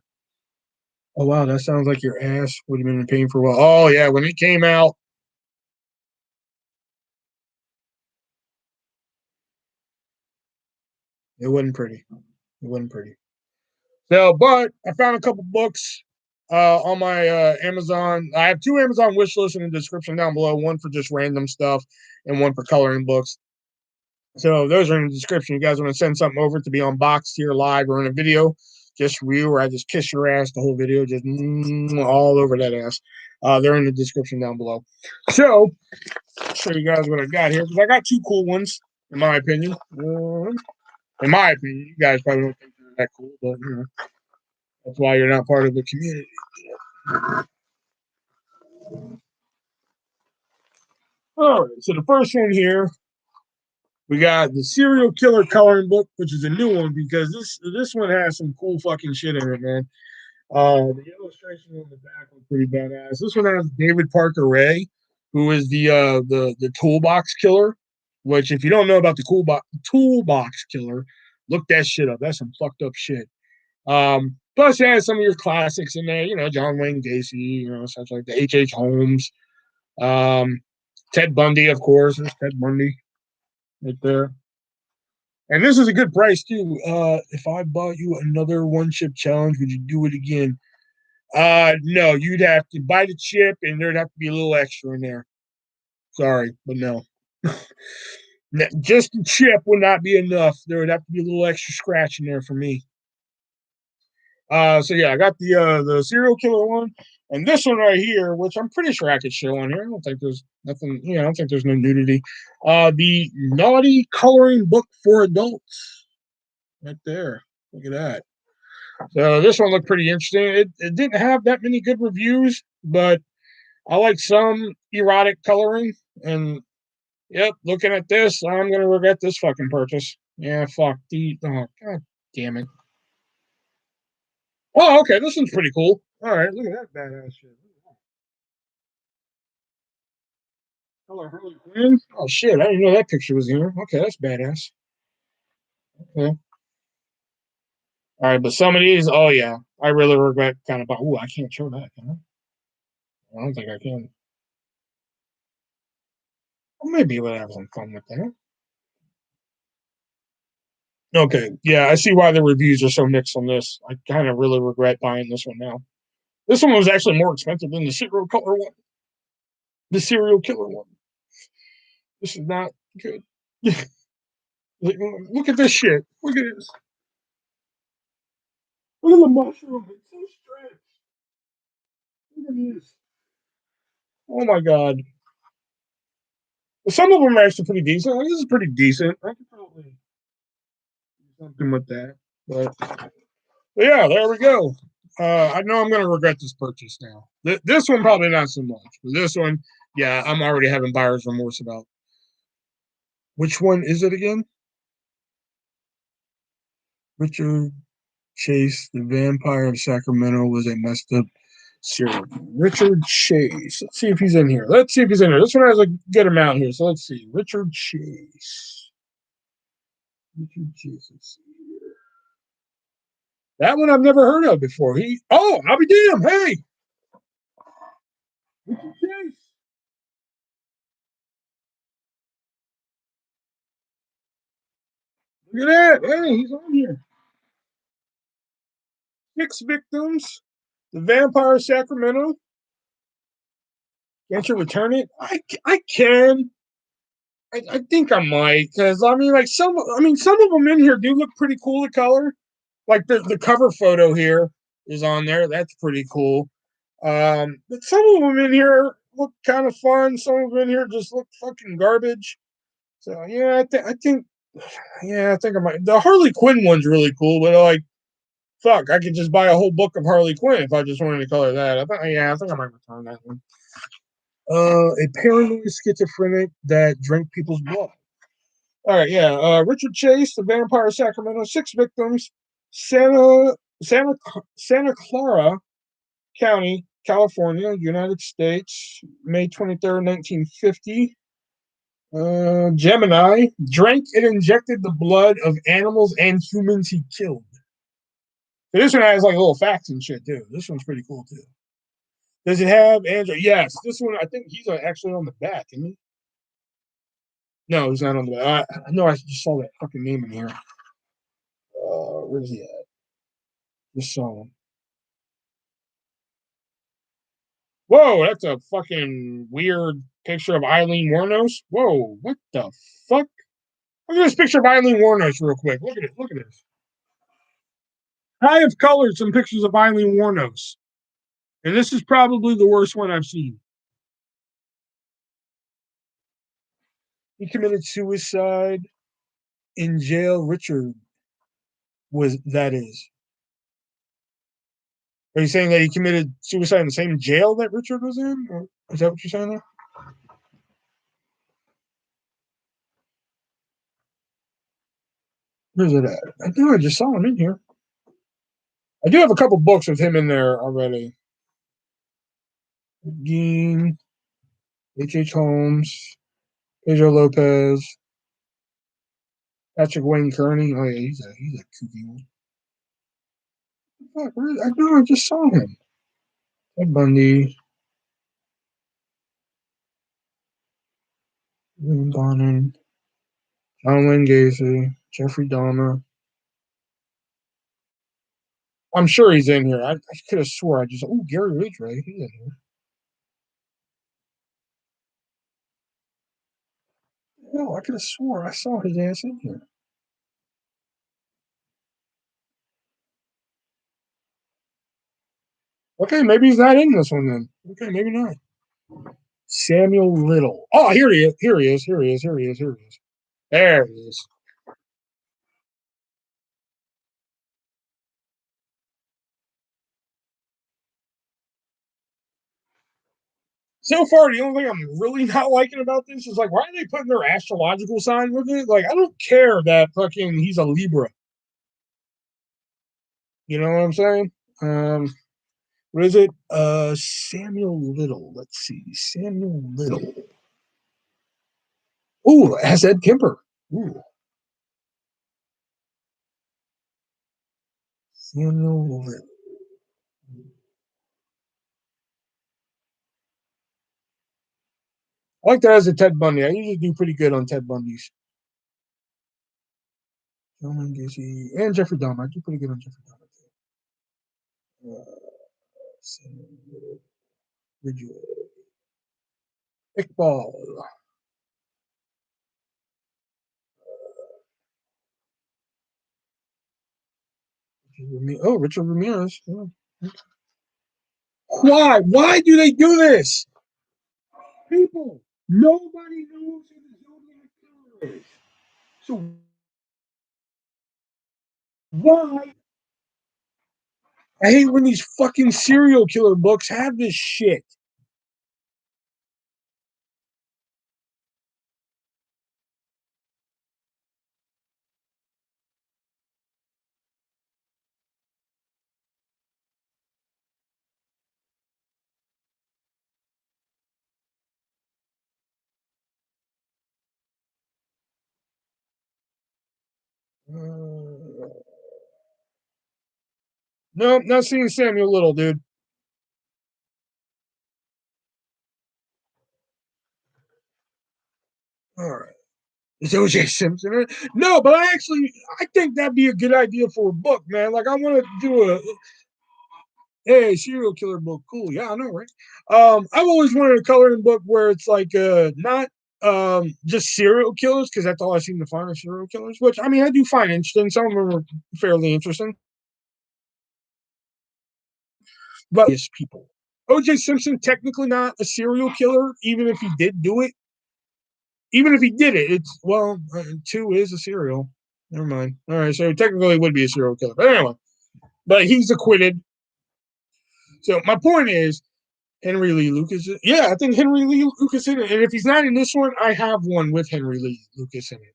Oh wow, that sounds like your ass would have been in pain for a while. Oh yeah, when it came out, it wasn't pretty. It wasn't pretty. So, but I found a couple books on my Amazon. I have 2 Amazon wish lists in the description down below. One for just random stuff, and one for coloring books. So those are in the description. You guys want to send something over to be unboxed here live or in a video, just for you, where I just kiss your ass the whole video, just all over that ass. They're in the description down below. So, I'll show you guys what I got here, because I got 2 cool ones, in my opinion. You guys probably don't think they're that cool, but that's why you're not part of the community. All right, so the first one here, we got the Serial Killer coloring book, which is a new one because this one has some cool fucking shit in it, man. The illustrations on the back are pretty badass. This one has David Parker Ray, who is the toolbox killer. Which, if you don't know about the toolbox killer, look that shit up. That's some fucked up shit. Plus, it has some of your classics in there. You know, John Wayne Gacy. You know, such like the H. Holmes. Ted Bundy, of course. There's Ted Bundy right there. And this is a good price too. If I bought you another one chip challenge, would you do it again? No, you'd have to buy the chip, and there'd have to be a little extra in there. Sorry, but no. Just the chip would not be enough. There would have to be a little extra scratch in there for me. So yeah, I got the serial killer one, and this one right here, which I'm pretty sure I could show on here. I don't think there's nothing. I don't think there's no nudity. The naughty coloring book for adults, right there. Look at that. So this one looked pretty interesting. It didn't have that many good reviews, but I like some erotic coloring. And yep, looking at this, I'm gonna regret this fucking purchase. Yeah, fuck. Oh, god damn it. Oh, okay, this one's pretty cool. All right, look at that badass shit. Color Harley Quinn. Oh shit, I didn't know that picture was here. Okay, that's badass. Okay. All right, but some of these, oh yeah, I really regret kind of. Oh, I can't show that. Can I don't think I can. Well, maybe we'll have some fun with that. Okay, yeah, I see why the reviews are so mixed on this. I kind of really regret buying this one now. This one was actually more expensive than the serial killer one. The serial killer one. This is not good. Look at this shit. Look at this. Look at the mushroom. It's so stretched. Look at this. Oh my god. Some of them are actually pretty decent. Like, this is pretty decent. I could probably do something with that. But yeah, there we go. I know I'm going to regret this purchase now. This one probably not so much, but this one, yeah, I'm already having buyer's remorse about. Which one is it again? Richard Chase, the vampire of Sacramento, was a messed up serial killer. Richard Chase. Let's see if he's in here. Let's see if he's in here. This one has a good amount here, so let's see. Richard Chase. Richard Chase. Let's see here. That one I've never heard of before. I'll be damned. Hey, Richard Chase. Look at that. Hey, he's on here. 6 victims. The Vampire of Sacramento. Can't you return it? I can. I think I might because I mean, like some of them in here do look pretty cool to color. Like the cover photo here is on there. That's pretty cool. But some of them in here look kind of fun. Some of them in here just look fucking garbage. So yeah, I think yeah, I think I might. The Harley Quinn one's really cool, but like, fuck, I could just buy a whole book of Harley Quinn if I just wanted to color that. I think I might return that one. A paranoid schizophrenic that drank people's blood. All right, yeah. Richard Chase, the Vampire of Sacramento, 6 victims, Santa Santa Clara County, California, United States, May 23rd, 1950. Gemini drank and injected the blood of animals and humans he killed. So this one has like little facts and shit too. This one's pretty cool too. Does it have Andrew? Yes. This one, I think he's actually on the back, isn't he? No, he's not on the back. No, I just saw that fucking name in here. Where's he at? Just saw him. Whoa, that's a fucking weird picture of Eileen Warnos. Whoa, what the fuck? Look at this picture of Eileen Warnos real quick. Look at it. Look at this. I have colored some pictures of Eileen Warnos, and this is probably the worst one I've seen. He committed suicide in jail. Richard was that is. Are you saying that he committed suicide in the same jail that Richard was in? Or is that what you're saying there? Where's it at? I think I just saw him in here. I do have a couple books with him in there already. Dean, H.H. Holmes, Pedro Lopez, Patrick Wayne Kearney. Oh yeah, he's a kooky one. Fuck, I know I just saw him. Ted Bundy, William Bonner, John Wayne Gacy, Jeffrey Dahmer. I'm sure he's in here. I could have swore I just. Oh, Gary Ridgway, he's in here. Hell, I could have swore I saw his ass in here. Okay, maybe he's not in this one then. Okay, maybe not. Samuel Little. Oh, here he is. Here he is. Here he is. Here he is. Here he is. There he is. So far, the only thing I'm really not liking about this is like, why are they putting their astrological sign with it? Like, I don't care that fucking he's a Libra. You know what I'm saying? What is it? Samuel Little. Let's see. Samuel Little. Ooh, it has Ed Kemper. Ooh. Samuel Little. I like that as a Ted Bundy. I usually do pretty good on Ted Bundy's. John Gacy and Jeffrey Dahmer. I do pretty good on Jeffrey Dahmer too. Samuel Little. Ridgeway. Iqbal. Oh, Richard Ramirez. Oh. Why? Why do they do this? People, nobody knows who the Zodiac Killer is. So why? I hate when these fucking serial killer books have this shit. No, not seeing Samuel Little, dude. All right. Is O.J. Simpson in it? No, but I think that'd be a good idea for a book, man. Like, I want to do a hey serial killer book. Cool, yeah, I know, right? I've always wanted a coloring book where it's like not just serial killers because that's all I seem to find are serial killers. Which I mean, I do find interesting. Some of them are fairly interesting, but yes, people. O.J. Simpson technically not a serial killer, even if he did do it. Even if he did it, it's well, two is a serial. Never mind. All right, so technically it would be a serial killer. But anyway, but he's acquitted. So my point is, Henry Lee Lucas. Yeah, I think Henry Lee Lucas in it. And if he's not in this one, I have one with Henry Lee Lucas in it.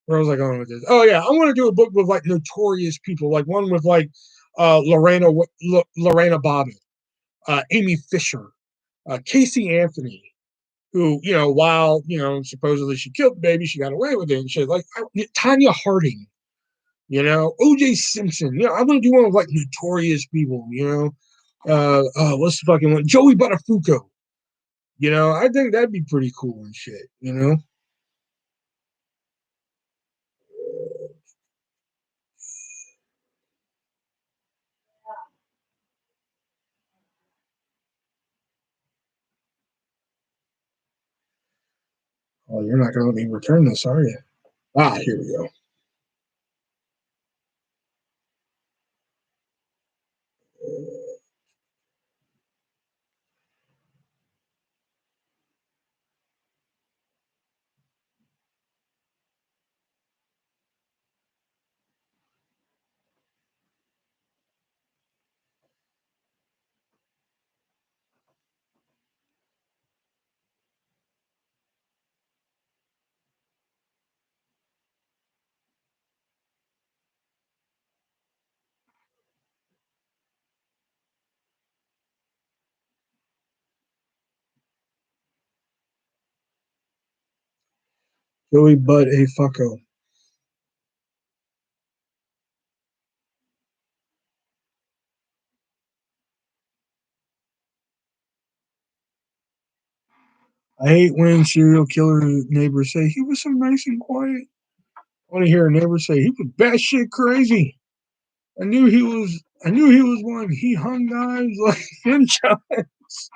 Where was I going with this? Oh yeah, I want to do a book with like notorious people, like one with like Lorena Bobbitt, Amy Fisher, Casey Anthony, who while supposedly she killed the baby, she got away with it and shit. Like Tanya Harding, O.J. Simpson. I want to do one with like notorious people. What's the fucking one? Joey Buttafuoco. I think that'd be pretty cool and shit. Oh, you're not gonna let me return this, are you? Ah, here we go. Joey Butt a fucko. I hate when serial killer neighbors say he was so nice and quiet. I want to hear a neighbor say he was batshit crazy. I knew he was one. He hung knives like thin chimes.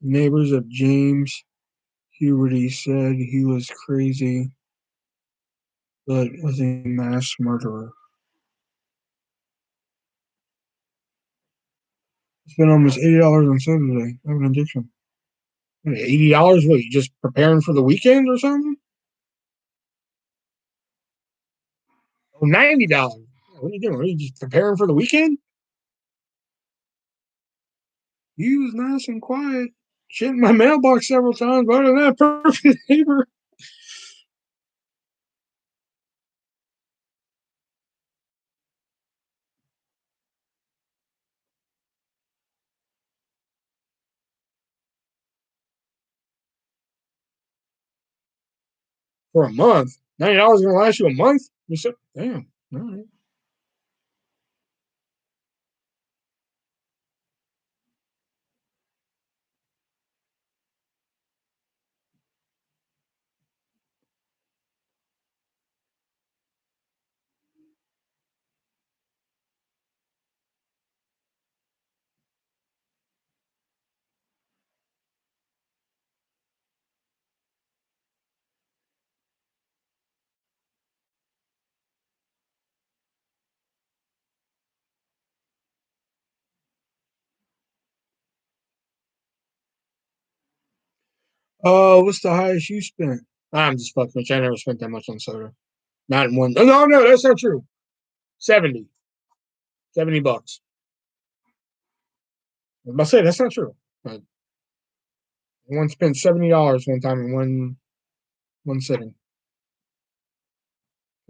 Neighbors of James Huberty said he was crazy, but was a mass murderer. Spent almost $80 on soda today. I have an addiction. $80? What? You just preparing for the weekend or something? Oh, $90. What are you doing? Are you just preparing for the weekend? He was nice and quiet. Shit in my mailbox several times. But other than that, perfect neighbor. For a month. $90 is gonna last you a month? You said, damn. All right. What's the highest you spent? I'm just fucking with you. I never spent that much on soda. Not in one. Oh, no, that's not true. 70. $70. I must say that's not true. I once spent $70 one time in one sitting.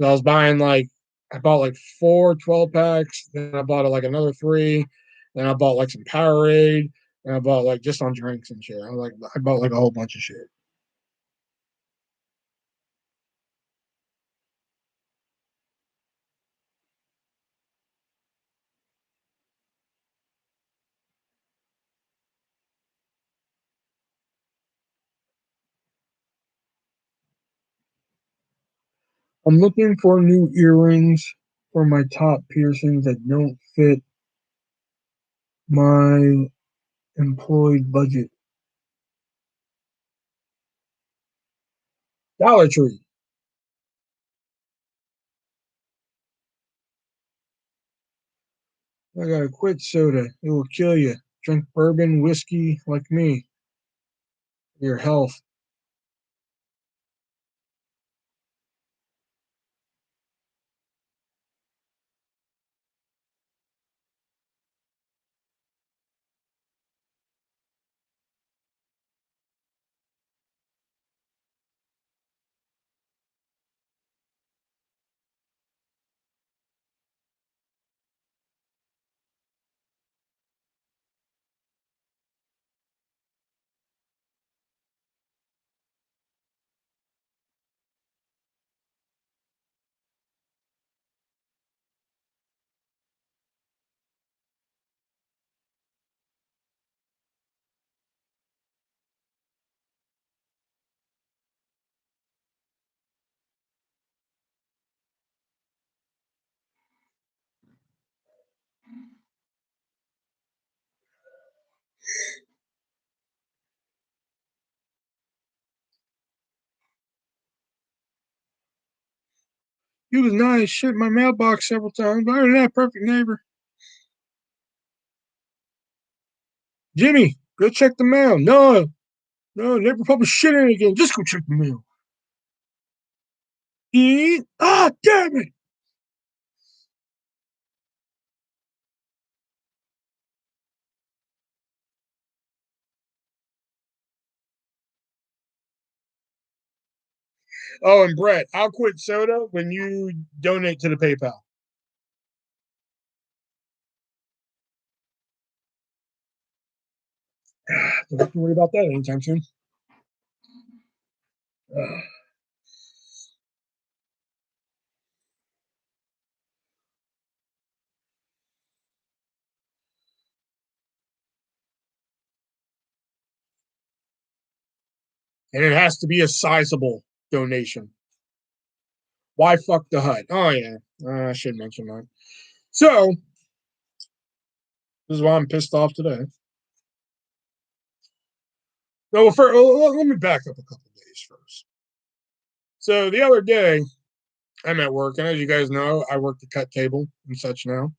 I was buying like I bought like 4 12 packs, then I bought like another three, then I bought like some Powerade, and I bought like just on drinks and shit. I bought like a whole bunch of shit. I'm looking for new earrings for my top piercings that don't fit my employed budget. Dollar Tree. I gotta quit soda. It will kill you. Drink bourbon, whiskey like me. Your health. He was nice. Shit in my mailbox several times. But other than that, perfect neighbor. Jimmy, go check the mail. No, no, never publish shit in it again. Just go check the mail. Ah, damn it. Oh, and Brett, I'll quit soda when you donate to the PayPal. Don't have to worry about that anytime soon. And it has to be a sizable donation. Why fuck the hut? Oh, yeah. I should mention that. So, this is why I'm pissed off today. No, let me back up a couple days first. So, the other day, I'm at work, and as you guys know, I work the cut table and such now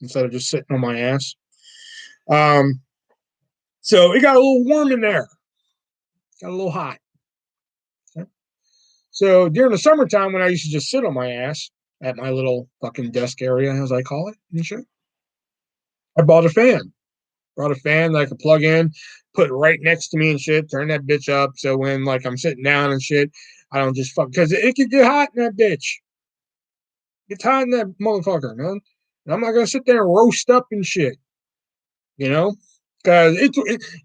instead of just sitting on my ass. So, it got a little warm in there, got a little hot. Okay? So, during the summertime, when I used to just sit on my ass at my little fucking desk area, as I call it, and shit, I bought a fan. Brought a fan that I could plug in, put it right next to me and shit, turn that bitch up so when like I'm sitting down and shit, I don't just fuck because it could get hot in that bitch. It's hot in that motherfucker, man. And I'm not gonna sit there and roast up and shit, you know? Cause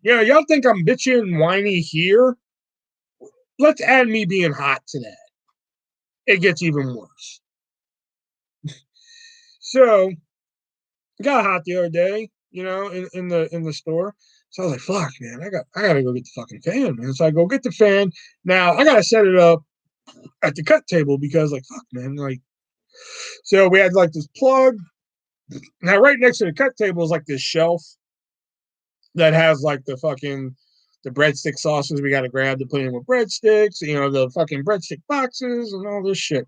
y'all think I'm bitchy and whiny here. Let's add me being hot to that. It gets even worse. So it got hot the other day, in the store. So I was like, fuck, man, I gotta go get the fucking fan, man. So I go get the fan. Now I gotta set it up at the cut table because like fuck, man, like so we had like this plug. Now right next to the cut table is like this shelf that has like the breadstick sauces we gotta grab to put in with breadsticks, the fucking breadstick boxes and all this shit.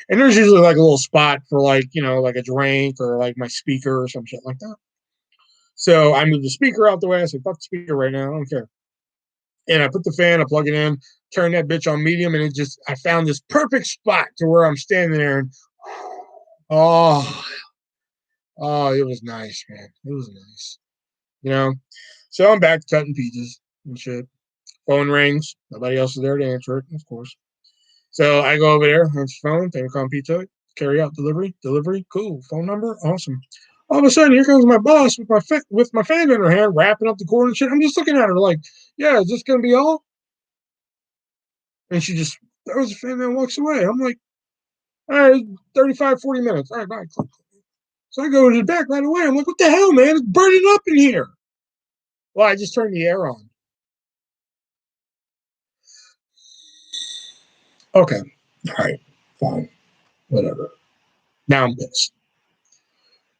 And there's usually like a little spot for like, like a drink or like my speaker or some shit like that. So I moved the speaker out the way. I said, fuck the speaker right now. I don't care. And I put the fan, I plug it in, turn that bitch on medium, and I found this perfect spot to where I'm standing there. And oh, it was nice, man. It was nice. You know? So I'm back cutting pizzas and shit. Phone rings. Nobody else is there to answer it, of course. So I go over there, answer the phone, pay on pizza, carry out delivery, cool. Phone number, awesome. All of a sudden, here comes my boss with my fan in her hand, wrapping up the cord and shit. I'm just looking at her like, yeah, is this gonna be all? And she just throws the fan and walks away. I'm like, all right, 35, 40 minutes. All right, bye. So I go to the back right away. I'm like, what the hell, man? It's burning up in here. Well, I just turned the air on. Okay. All right. Fine. Whatever. Now I'm pissed.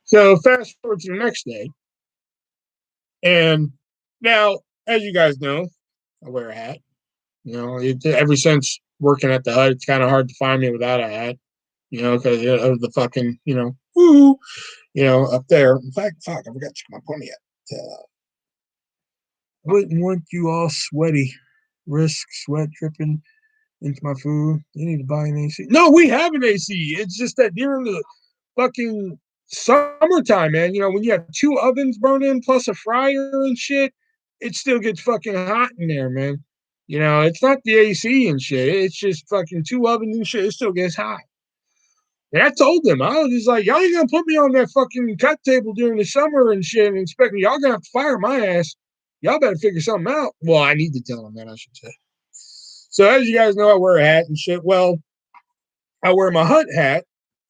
So fast forward to the next day. And now, as you guys know, I wear a hat. Ever since working at the hut, it's kind of hard to find me without a hat, because of the fucking, woo, up there. In fact, fuck, I forgot to check my pony yet. I wouldn't want you all sweaty, risk sweat dripping into my food. You need to buy an AC. No, we have an AC. It's just that during the fucking summertime, man, when you have two ovens burning plus a fryer and shit, it still gets fucking hot in there, man. It's not the AC and shit. It's just fucking two ovens and shit. It still gets hot. And I told them, I was just like, y'all ain't gonna put me on that fucking cut table during the summer and shit and expect me. Y'all gonna have to fire my ass. Y'all better figure something out. Well, I need to tell them that, I should say. So as you guys know, I wear a hat and shit. Well, I wear my hut hat.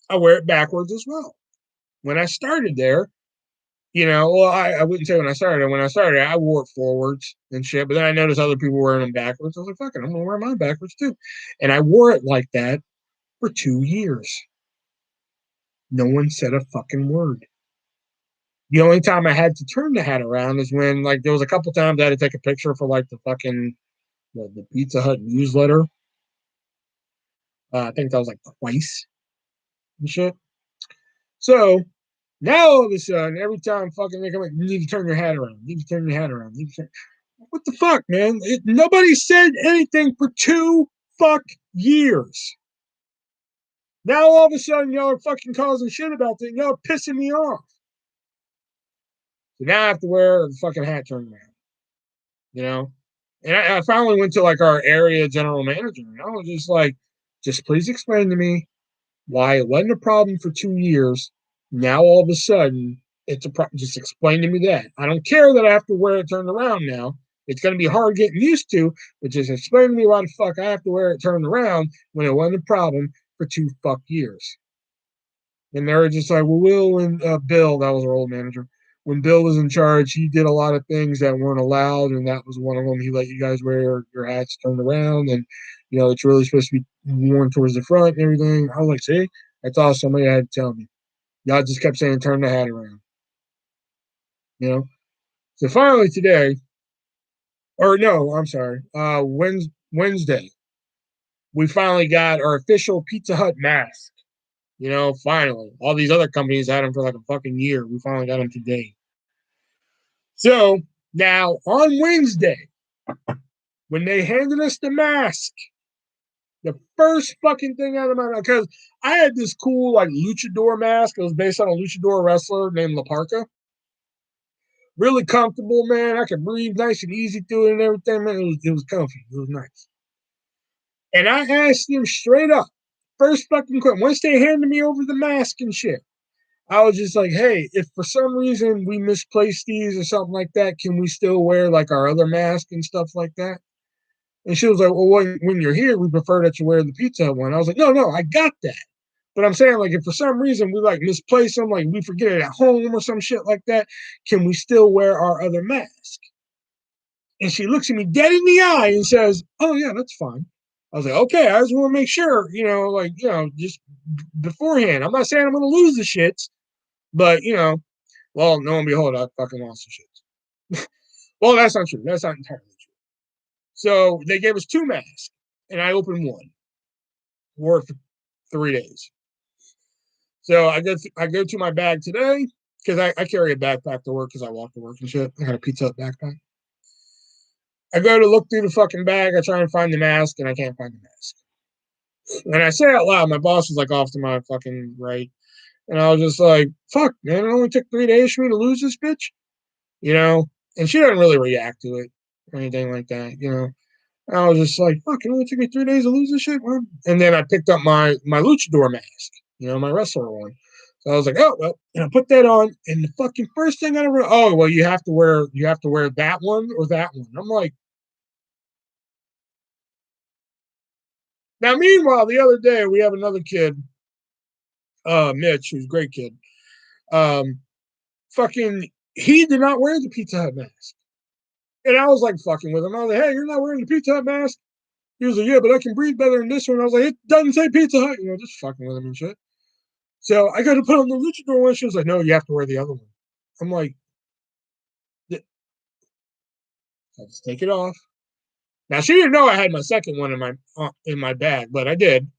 I wear it backwards as well. When I started there, I wouldn't say when I started. When I started, I wore it forwards and shit. But then I noticed other people wearing them backwards. I was like, fuck it, I'm gonna wear mine backwards too. And I wore it like that for 2 years. No one said a fucking word. The only time I had to turn the hat around is when, like, there was a couple times I had to take a picture for like the fucking the Pizza Hut newsletter. I think that was like twice. and shit. So now all of a sudden, every time fucking they come in, you need to turn your hat around. You need to turn your hat around. What the fuck, man? Nobody said anything for 2 years. Now all of a sudden, y'all are fucking causing shit about it. Y'all are pissing me off. So now I have to wear the fucking hat turned around. You know? And I finally went to like our area general manager, and I was just like, just please explain to me why it wasn't a problem for 2 years. Now all of a sudden it's a problem. Just explain to me that. I don't care that I have to wear it turned around now. It's going to be hard getting used to, but just explain to me why the fuck I have to wear it turned around when it wasn't a problem for 2 years. And they were just like, well, Will and Bill, that was our old manager. When Bill was in charge, he did a lot of things that weren't allowed, and that was one of them. He let you guys wear your hats turned around, and it's really supposed to be worn towards the front and everything. I was like, see, I thought somebody had to tell me. Y'all just kept saying turn the hat around. So finally today, or no, I'm sorry, Wednesday, we finally got our official Pizza Hut mask. Finally. All these other companies had them for like a fucking year. We finally got them today. So now on Wednesday, when they handed us the mask, the first fucking thing out of my mouth, because I had this cool like luchador mask. It was based on a luchador wrestler named La Parca. Really comfortable, man. I could breathe nice and easy through it and everything, man. It was comfy. It was nice. And I asked him straight up, first fucking question, once they handed me over the mask and shit, I was just like, hey, if for some reason we misplaced these or something like that, can we still wear like our other mask and stuff like that? And she was like, well, when you're here, we prefer that you wear the Pizza Hut one. I was like, no, I got that. But I'm saying, like, if for some reason we like misplace them, like we forget it at home or some shit like that, can we still wear our other mask? And she looks at me dead in the eye and says, oh, yeah, that's fine. I was like, okay, I just want to make sure, just beforehand. I'm not saying I'm going to lose the shits, but, well, no and behold, I fucking lost the shits. Well, that's not true. That's not entirely true. So they gave us 2 masks, and I opened one. Wore it for 3 days. So I go to my bag today because I carry a backpack to work because I walk to work and shit. I got a Pizza Hut backpack. I go to look through the fucking bag. I try and find the mask, and I can't find the mask. And I say out loud, my boss was like off to my fucking right. And I was just like, fuck, man, it only took 3 days for me to lose this bitch. And she doesn't really react to it or anything like that. And I was just like, fuck, it only took me 3 days to lose this shit, man. And then I picked up my luchador mask, my wrestler one. So I was like, oh well, and I put that on, and the fucking first thing I ever, oh well, you have to wear that one or that one. I'm like, now meanwhile, the other day we have another kid, Mitch, who's a great kid. Fucking, he did not wear the Pizza Hut mask, and I was like fucking with him. I was like, hey, you're not wearing the Pizza Hut mask. He was like, yeah, but I can breathe better than this one. I was like, it doesn't say Pizza Hut, just fucking with him and shit. So I got to put on the luchador one. She was like, no, you have to wear the other one. I'm like, I just take it off. Now she didn't know I had my second one in my bag, but I did.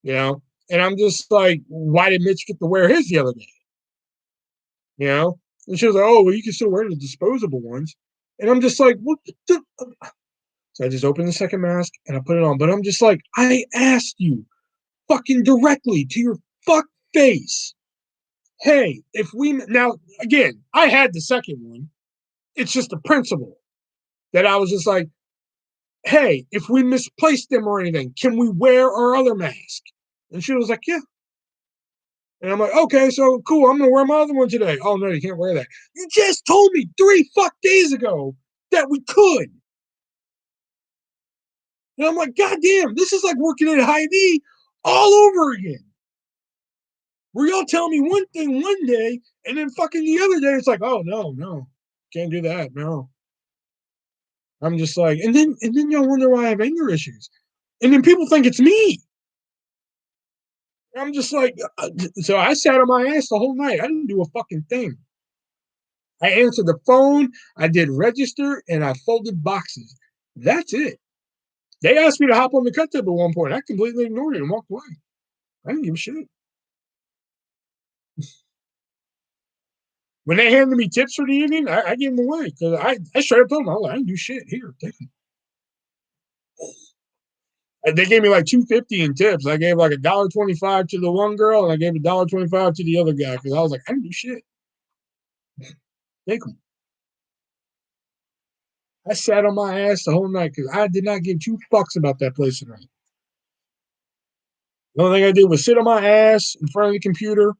And I'm just like, why did Mitch get to wear his the other day? And she was like, oh, well, you can still wear the disposable ones. And I'm just like, what the? So I just opened the second mask and I put it on. But I'm just like, I asked you fucking directly to your fuck face. Hey, if we now again, I had the second one. It's just a principle that I was just like, hey, if we misplaced them or anything, can we wear our other mask? And she was like, yeah. And I'm like, okay, so cool. I'm gonna wear my other one today. Oh no, you can't wear that. You just told me 3 fuck days ago that we could. And I'm like, God damn, this is like working at Hy-Vee all over again. Where y'all tell me one thing one day, and then fucking the other day, it's like, oh no, can't do that. No. I'm just like, and then y'all wonder why I have anger issues. And then people think it's me. I'm just like, so I sat on my ass the whole night. I didn't do a fucking thing. I answered the phone, I did register, and I folded boxes. That's it. They asked me to hop on the cut tub at one point. I completely ignored it and walked away. I didn't give a shit. When they handed me tips for the evening, I gave them away because I straight up told them, I was like, I didn't do shit. Here, take them. And they gave me like $2.50 in tips. I gave like $1.25 to the one girl, and I gave $1.25 to the other guy because I was like, I didn't do shit. Take them. I sat on my ass the whole night because I did not give two fucks about that place tonight. The only thing I did was sit on my ass in front of the computer,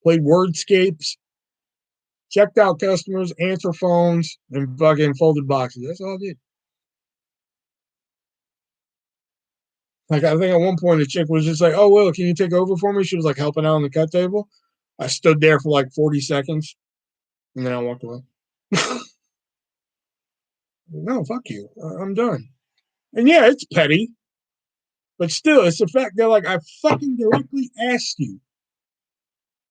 played Wordscapes, checked out customers, answer phones, and fucking folded boxes. That's all I did. Like, I think at one point the chick was just like, "Oh, Will, can you take over for me?" She was like helping out on the cut table. I stood there for like 40 seconds and then I walked away. No, fuck you. I'm done. And yeah, it's petty, but still, it's the fact that like I fucking directly asked you,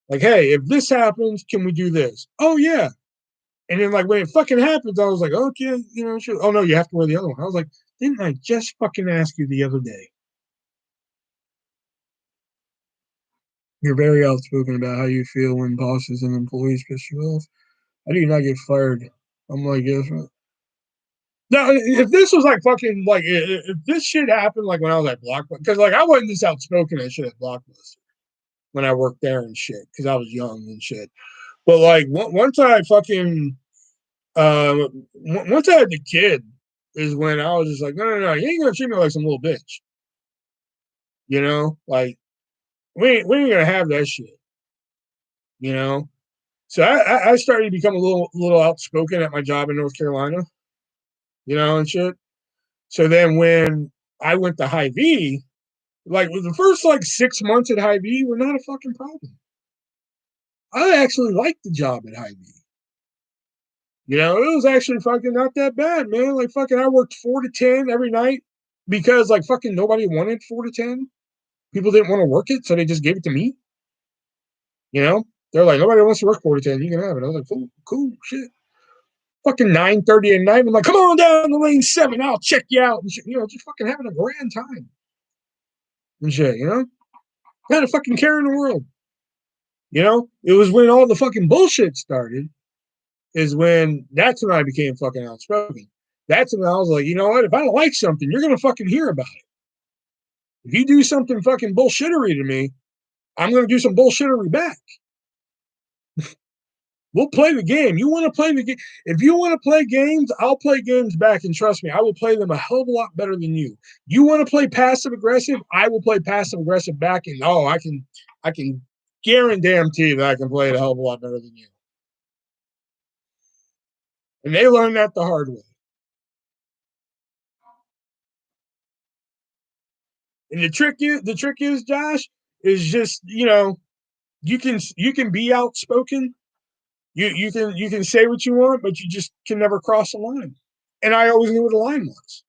like, hey, if this happens, can we do this? Oh yeah. And then like when it fucking happens, I was like, okay, you know, sure. Oh no, you have to wear the other one. I was like, didn't I just fucking ask you the other day? You're very outspoken about how you feel when bosses and employees piss you off. How do you not get fired? I'm like, yes. Now, if this was like fucking like if this shit happened like when I was at Blockbuster, because like I wasn't this outspoken and shit at Blockbuster when I worked there and shit, because I was young and shit. But like once I fucking once I had the kid is when I was just like, no, no, no, you ain't gonna treat me like some little bitch, you know? Like we ain't gonna have that shit, you know? So I started to become a little outspoken at my job in North Carolina, you know, and shit. So then when I went to Hy-Vee, like the first like 6 months at Hy-Vee were not a fucking problem. I actually liked the job at Hy-Vee. You know, it was actually fucking not that bad, man. Like fucking I worked 4 to 10 every night because like fucking nobody wanted 4 to 10. People didn't want to work it, so they just gave it to me. You know? They're like, nobody wants to work 4 to 10. You can have it. I was like, cool, cool, shit. Fucking 9:30 at night. I'm like, come on down to lane 7. I'll check you out. And shit. You know, just fucking having a grand time and shit, you know? Not a fucking care in the world. You know? It was when all the fucking bullshit started, is when that's when I became fucking outspoken. That's when I was like, you know what? If I don't like something, you're gonna fucking hear about it. If you do something fucking bullshittery to me, I'm gonna do some bullshittery back. We'll play the game. You want to play the game? If you want to play games, I'll play games back, and trust me, I will play them a hell of a lot better than you. You want to play passive aggressive? I will play passive aggressive back, and I can guarantee that I can play it a hell of a lot better than you. And they learned that the hard way. And the trick is, Josh, is just you can be outspoken. You can say what you want, but you just can never cross a line. And I always knew what a line was.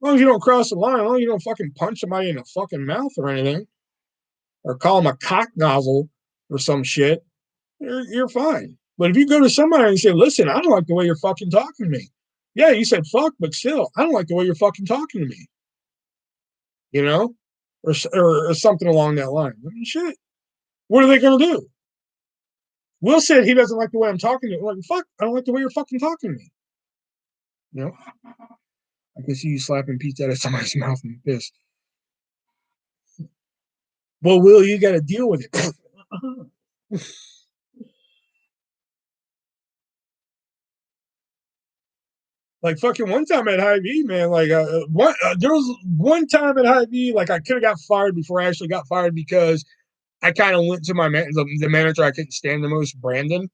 As long as you don't cross the line, as long as you don't fucking punch somebody in the fucking mouth or anything, or call them a cock nozzle or some shit, you're fine. But if you go to somebody and say, listen, I don't like the way you're fucking talking to me. Yeah, you said fuck, but still, I don't like the way you're fucking talking to me. You know? Or something along that line. I mean, shit. What are they going to do? Will said he doesn't like the way I'm talking to him. Like, fuck, I don't like the way you're fucking talking to me. You know? I can see you slapping pizza out of somebody's mouth and you're pissed. Well, Will, you got to deal with it. Like fucking one time at Hy-Vee, man. Like there was one time at Hy-Vee, like I could have got fired before I actually got fired because I kind of went to the manager I couldn't stand the most, Brandon,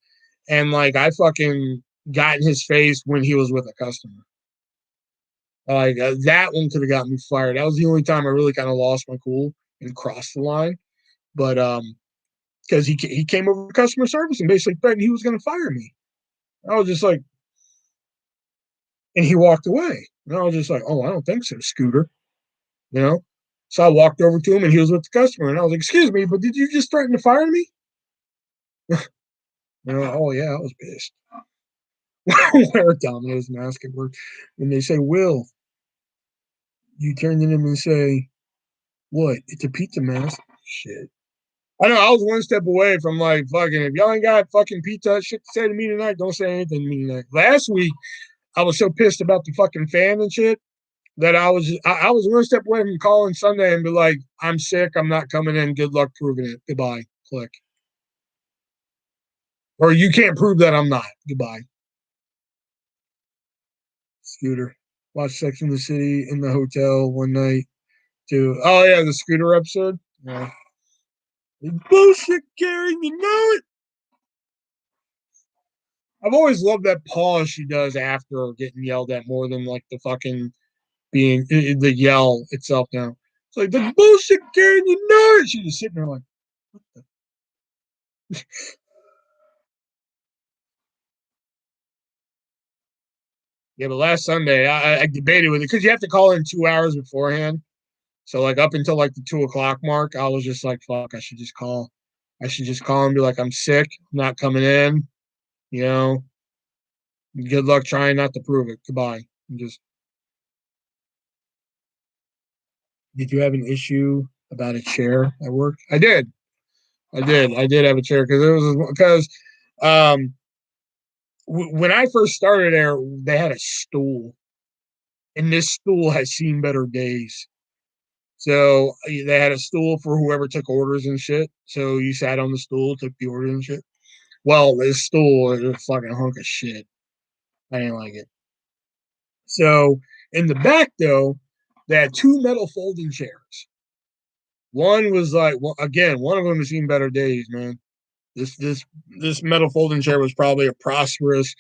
and like I fucking got in his face when he was with a customer. Like that one could have got me fired. That was the only time I really kind of lost my cool and crossed the line. But because he came over to customer service and basically threatened he was going to fire me. I was just like, and he walked away. And I was just like, oh, I don't think so, Scooter. You know? So I walked over to him and he was with the customer. And I was like, excuse me, but did you just threaten to fire me? Oh, yeah, I was pissed. Wear a Domino's mask at work. And they say, Will, you turn to them and say, What? It's a pizza mask. Shit. I know. I was one step away from like fucking. If y'all ain't got fucking pizza shit to say to me tonight, don't say anything to me tonight. Last week, I was so pissed about the fucking fan and shit that I was one step away from calling Sunday and be like, I'm sick. I'm not coming in. Good luck proving it. Goodbye. Click. Or you can't prove that I'm not. Goodbye. Scooter. Watch Sex in the City in the hotel one night too. Oh yeah, the Scooter episode. Yeah. It's bullshit, Karen. You know it. I've always loved that pause she does after getting yelled at more than like the fucking being the yell itself. Now it's like the bullshit, Karen. You know it. She's just sitting there like, yeah. But last Sunday, I debated with it because you have to call in 2 hours beforehand. So like up until like the 2 o'clock mark, I was just like, fuck, I should just call. I should just call and be like, I'm sick, I'm not coming in. You know, good luck trying not to prove it. Goodbye. And just, did you have an issue about a chair at work? I did. I did have a chair because um, when I first started there, they had a stool, and this stool has seen better days. So they had a stool for whoever took orders and shit. So you sat on the stool, took the orders and shit. Well, this stool is a fucking hunk of shit. I didn't like it. So in the back though, they had two metal folding chairs. One was like, well, again, one of them has seen better days, man. This this this metal folding chair was probably a prosperous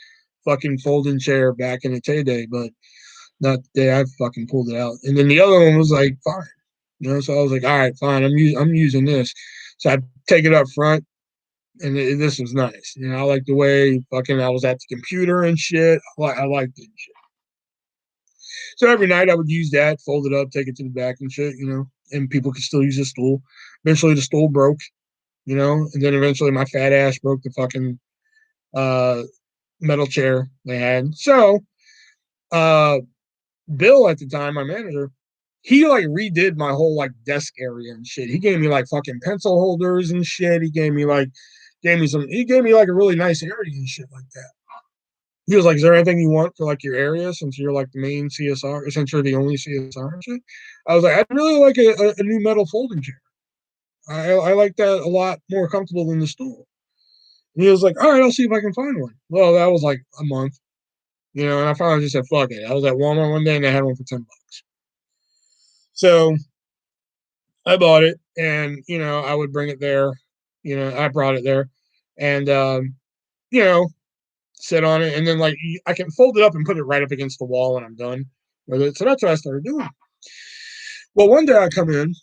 fucking folding chair back in its heyday, but not the day I fucking pulled it out. And then the other one was like fine, So I was like, all right, fine. I'm using this. So I take it up front, and this was nice. I like the way fucking I was at the computer and shit. I liked it. And shit. So every night I would use that, fold it up, take it to the back and shit. And people could still use the stool. Eventually the stool broke. And then eventually my fat ass broke the fucking uh, metal chair they had. So uh, Bill at the time, my manager, he like redid my whole like desk area and shit. He gave me like fucking pencil holders and shit. He gave me like a really nice area and shit like that. He was like, "Is there anything you want for like your area since you're like the main CSR, since you're the only CSR and shit?" I was like, "I'd really like a new metal folding chair. I like that a lot more comfortable than the stool." And he was like, "All right, I'll see if I can find one." Well, that was like a month, and I finally just said, "Fuck it." I was at Walmart one day and they had one for $10. So I bought it, and I would bring it there. I brought it there, and you know, sit on it, and then like I can fold it up and put it right up against the wall when I'm done with it. So that's what I started doing. Well, one day I come in,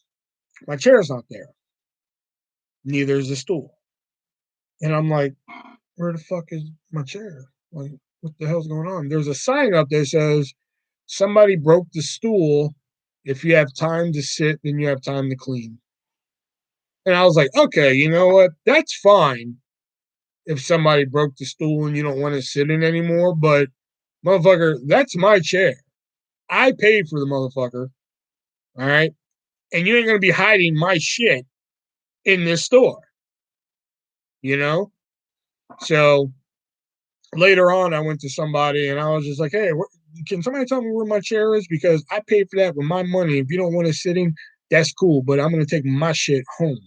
my chair's not there. Neither is the stool, and I'm like, "Where the fuck is my chair? Like, what the hell's going on?" There's a sign up that says somebody broke the stool. If you have time to sit, then you have time to clean. And I was like, okay, you know what? That's fine if somebody broke the stool and you don't want to sit in anymore. But motherfucker, that's my chair. I paid for the motherfucker. All right. And you ain't gonna be hiding my shit in this store, you know? So later on I went to somebody and I was just like, hey, can somebody tell me where my chair is? Because I paid for that with my money. If you don't want to sit in, that's cool. But I'm gonna take my shit home.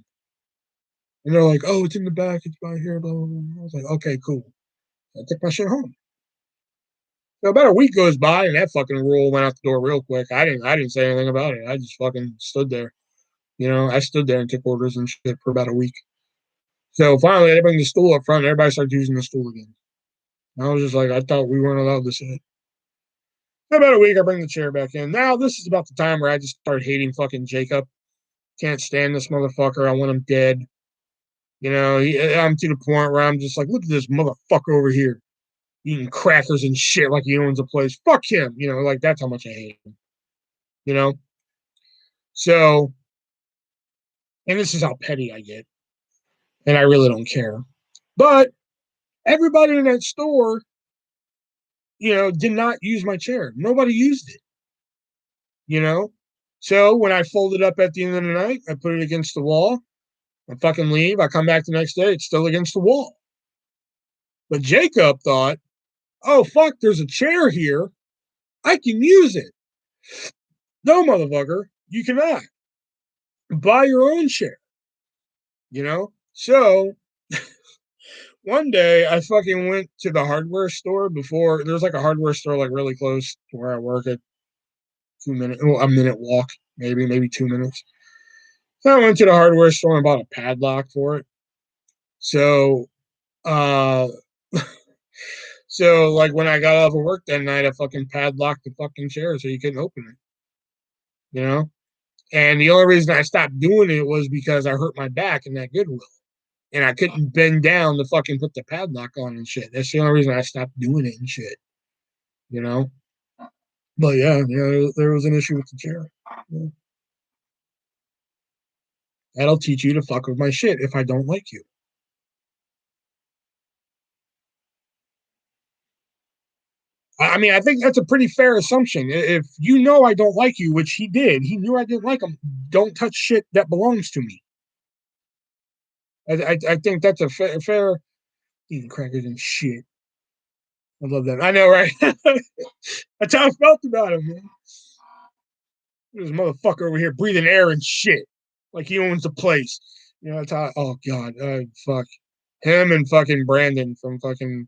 And they're like, oh, it's in the back, it's right here, blah, blah, blah. I was like, okay, cool. I took my shit home. So about a week goes by and that fucking rule went out the door real quick. I didn't say anything about it. I just fucking stood there. I stood there and took orders and shit for about a week. So finally they bring the stool up front and everybody started using the stool again. And I was just like, I thought we weren't allowed to sit. So about a week I bring the chair back in. Now this is about the time where I just start hating fucking Jacob. Can't stand this motherfucker. I want him dead. I'm to the point where I'm just like, look at this motherfucker over here eating crackers and shit like he owns a place. Fuck him. Like that's how much I hate him. You know? So, and this is how petty I get. And I really don't care. But everybody in that store, did not use my chair. Nobody used it. You know? So when I fold it up at the end of the night, I put it against the wall. I fucking leave. I come back the next day. It's still against the wall. But Jacob thought, oh, fuck, there's a chair here. I can use it. No, motherfucker, you cannot. Buy your own chair. You know? So one day I fucking went to the hardware store before. There's like a hardware store like really close to where I work at a minute walk, maybe 2 minutes. So I went to the hardware store and bought a padlock for it. So uh so like when I got off of work that night, I fucking padlocked the fucking chair so you couldn't open it, you know? And the only reason I stopped doing it was because I hurt my back in that Goodwill. And I couldn't bend down to fucking put the padlock on and shit. That's the only reason I stopped doing it and shit, you know? But yeah, there was an issue with the chair. Yeah. That'll teach you to fuck with my shit if I don't like you. I mean, I think that's a pretty fair assumption. If you know I don't like you, which he did, he knew I didn't like him. Don't touch shit that belongs to me. I think that's a fair eating crackers and shit. I love that. I know, right? That's how I felt about him, man. This motherfucker over here breathing air and shit, like he owns the place. You know, that's how. Oh god, fuck him and fucking Brandon from fucking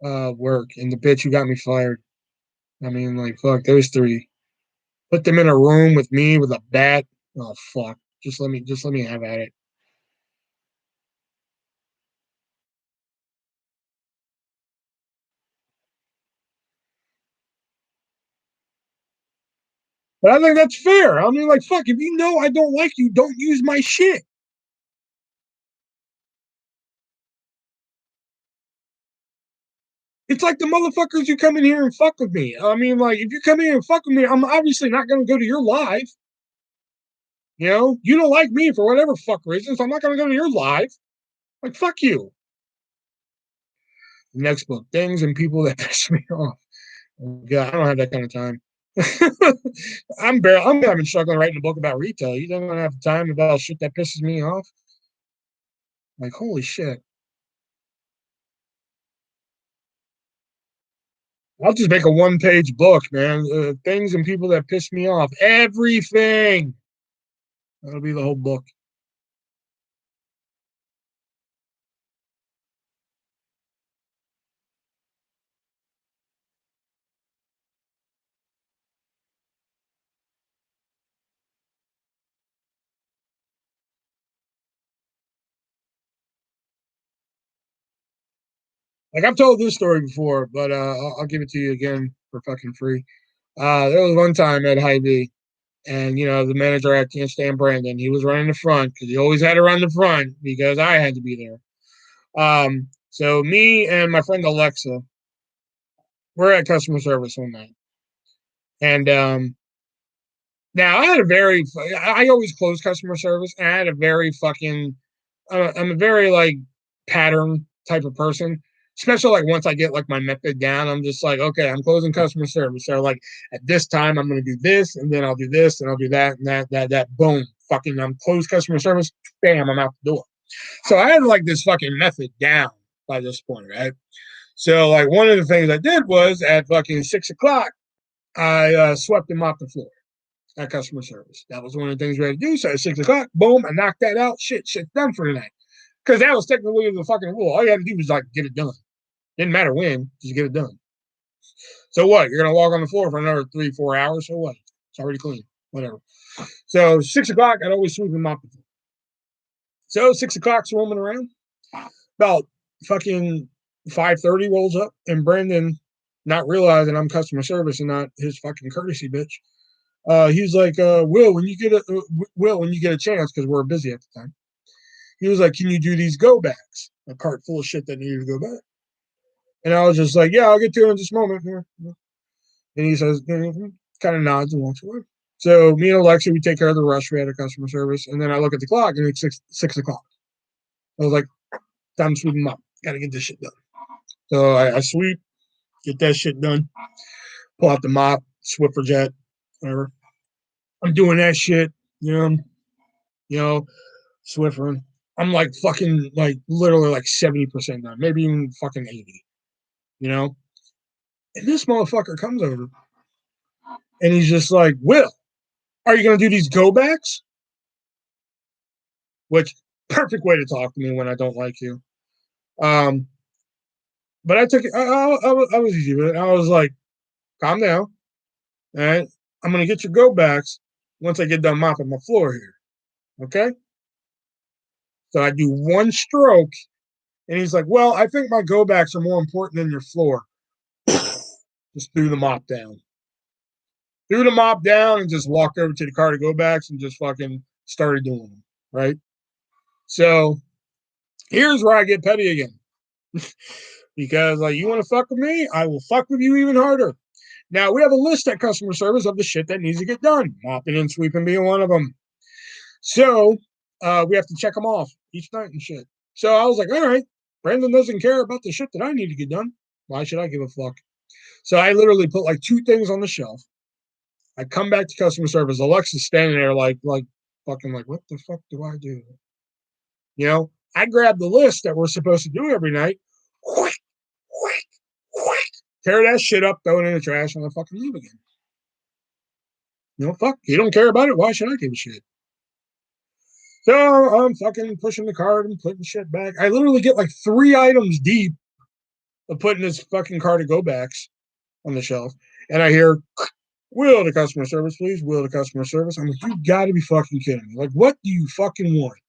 work and the bitch who got me fired. I mean, like, fuck those three. Put them in a room with me with a bat. Oh fuck. Just let me have at it. But I think that's fair. I mean, like, fuck, if you know I don't like you, don't use my shit. It's like the motherfuckers who come in here and fuck with me. I mean, like, if you come in here and fuck with me, I'm obviously not gonna go to your live. You know, you don't like me for whatever fuck reasons. I'm not gonna go to your live. Like, fuck you. Next book, things and people that piss me off. Oh, God, I don't have that kind of time. I'm having struggling writing a book about retail. You don't have time about shit that pisses me off. Like, holy shit. I'll just make a one-page book, man. Things and people that piss me off. Everything. That'll be the whole book. Like I've told this story before, but I'll give it to you again for fucking free. There was one time at Hy-Vee, and the manager, I can't stand Brandon. He was running the front because he always had to run the front because I had to be there. So me and my friend Alexa, we're at customer service one night, and now I always close customer service, and I had a very fucking, I'm a very like pattern type of person. Especially like once I get like my method down, I'm just like, okay, I'm closing customer service. So like at this time, I'm gonna do this, and then I'll do this, and I'll do that, and that. Boom, fucking, I'm closed customer service. Bam, I'm out the door. So I had like this fucking method down by this point, right? So like one of the things I did was at fucking 6 o'clock, I swept and mopped the floor at customer service. That was one of the things we had to do. So at 6 o'clock, boom, I knocked that out. Shit's done for the night. Because that was technically the fucking rule. All you had to do was like get it done. Didn't matter when, just get it done. So what? You're gonna walk on the floor for another 3-4 hours? So what? It's already clean. Whatever. So 6 o'clock, I'd always sweep and mop the floor. So 6 o'clock's roaming around. About fucking 5:30 rolls up, and Brandon, not realizing I'm customer service and not his fucking courtesy bitch, he's like, Will, when you get a chance, because we're busy at the time. He was like, can you do these go backs? A cart full of shit that needed to go back. And I was just like, yeah, I'll get to it in just a moment here. And he says, kind of nods and walks away. So me and Alexa, we take care of the rush. We had a customer service. And then I look at the clock and it's 6 o'clock. I was like, time to sweep them up. Got to get this shit done. So I sweep, get that shit done, pull out the mop, Swiffer jet, whatever. I'm doing that shit, you know, Swiffering. I'm like fucking like literally like 70% done, maybe even fucking 80, you know? And this motherfucker comes over and he's just like, Will, are you gonna do these go backs? Which perfect way to talk to me when I don't like you. Um, but I took it, I was easy with it. I was like, calm down. All right. I'm gonna get your go backs once I get done mopping my floor here. Okay. So I do one stroke, and he's like, well, I think my go backs are more important than your floor. Just threw the mop down. Threw the mop down and just walked over to the car to go backs and just fucking started doing them. Right. So here's where I get petty again. Because like you want to fuck with me, I will fuck with you even harder. Now we have a list at customer service of the shit that needs to get done, mopping and sweeping being one of them. So we have to check them off each night and shit. So I was like, all right, Brandon doesn't care about the shit that I need to get done. Why should I give a fuck? So I literally put like two things on the shelf. I come back to customer service. Alexa's standing there like fucking like, what the fuck do I do? You know, I grab the list that we're supposed to do every night. Whoosh, whoosh, whoosh, tear that shit up, throw it in the trash, and I fucking leave again. Fuck, you don't care about it. Why should I give a shit? So I'm fucking pushing the cart and putting shit back. I literally get like 3 items deep of putting this fucking cart of go backs on the shelf. And I hear, Will to customer service, please. Will to customer service. I'm like, you gotta be fucking kidding me. Like, what do you fucking want?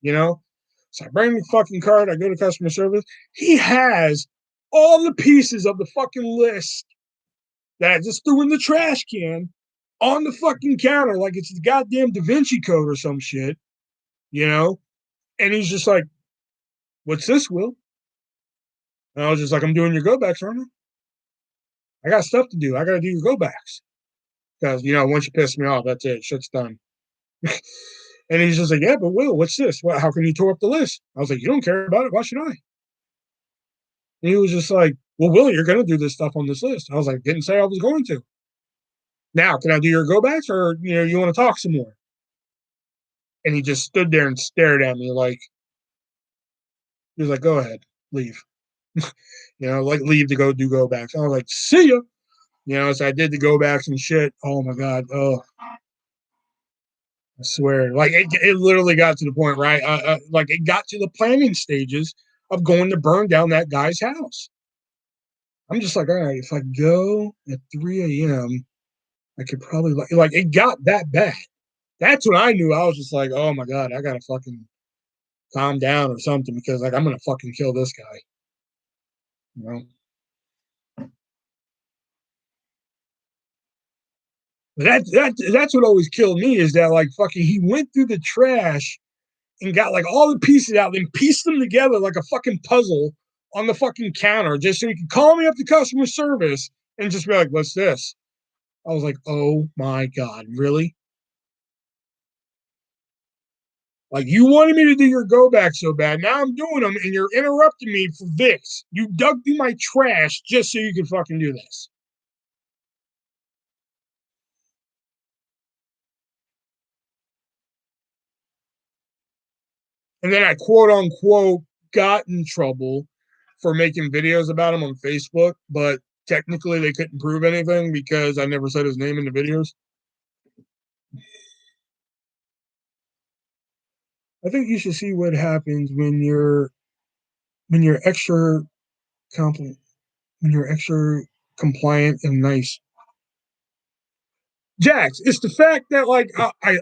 You know? So I bring the fucking cart. I go to customer service. He has all the pieces of the fucking list that I just threw in the trash can on the fucking counter like it's the goddamn Da Vinci Code or some shit, you know? And he's just like, what's this, Will? And I was just like, I'm doing your go backs, aren't I got stuff to do. I got to do your go backs. Because, once you piss me off, that's it. Shit's done. And he's just like, yeah, but Will, what's this? Well, how come you tore up the list? I was like, you don't care about it. Why should I? And he was just like, well, Will, you're going to do this stuff on this list. I was like, didn't say I was going to. Now, can I do your go backs or, you want to talk some more? And he just stood there and stared at me like, he was like, go ahead, leave. Like leave to go do go backs. I was like, see ya. So I did the go backs and shit. Oh my God. Oh, I swear. Like it literally got to the point, right? Like it got to the planning stages of going to burn down that guy's house. I'm just like, all right, if I go at 3 a.m., I could probably like it got that bad. That's when I knew. I was just like, oh my God, I gotta fucking calm down or something because like I'm gonna fucking kill this guy. You know? That's what always killed me is that like fucking he went through the trash and got like all the pieces out and pieced them together like a fucking puzzle on the fucking counter just so he could call me up to customer service and just be like, what's this? I was like, oh my God, really? Like you wanted me to do your go back so bad. Now I'm doing them and you're interrupting me for this. You dug through my trash just so you could fucking do this. And then I quote unquote got in trouble for making videos about him on Facebook, but technically they couldn't prove anything because I never said his name in the videos. I think you should see what happens when you're extra compliant, when you're extra compliant and nice. Jax, it's the fact that like I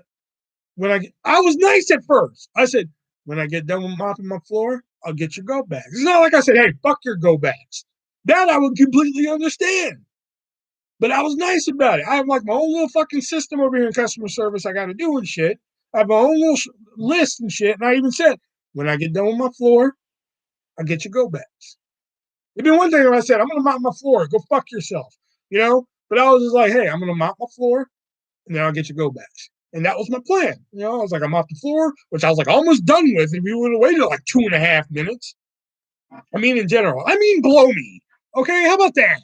was nice at first. I said when I get done with mopping my floor, I'll get your go backs. It's not like I said, hey, fuck your go backs. That I would completely understand. But I was nice about it. I have like my own little fucking system over here in customer service I got to do and shit. I have my own little list and shit. And I even said, when I get done with my floor, I'll get your go backs. It'd be one thing if I said, I'm going to mop my floor. Go fuck yourself. But I was just like, hey, I'm going to mop my floor and then I'll get your go backs. And that was my plan. I was like, I'm off the floor, which I was like almost done with. And we would have waited like 2.5 minutes. I mean, in general, I mean, blow me. Okay. How about that?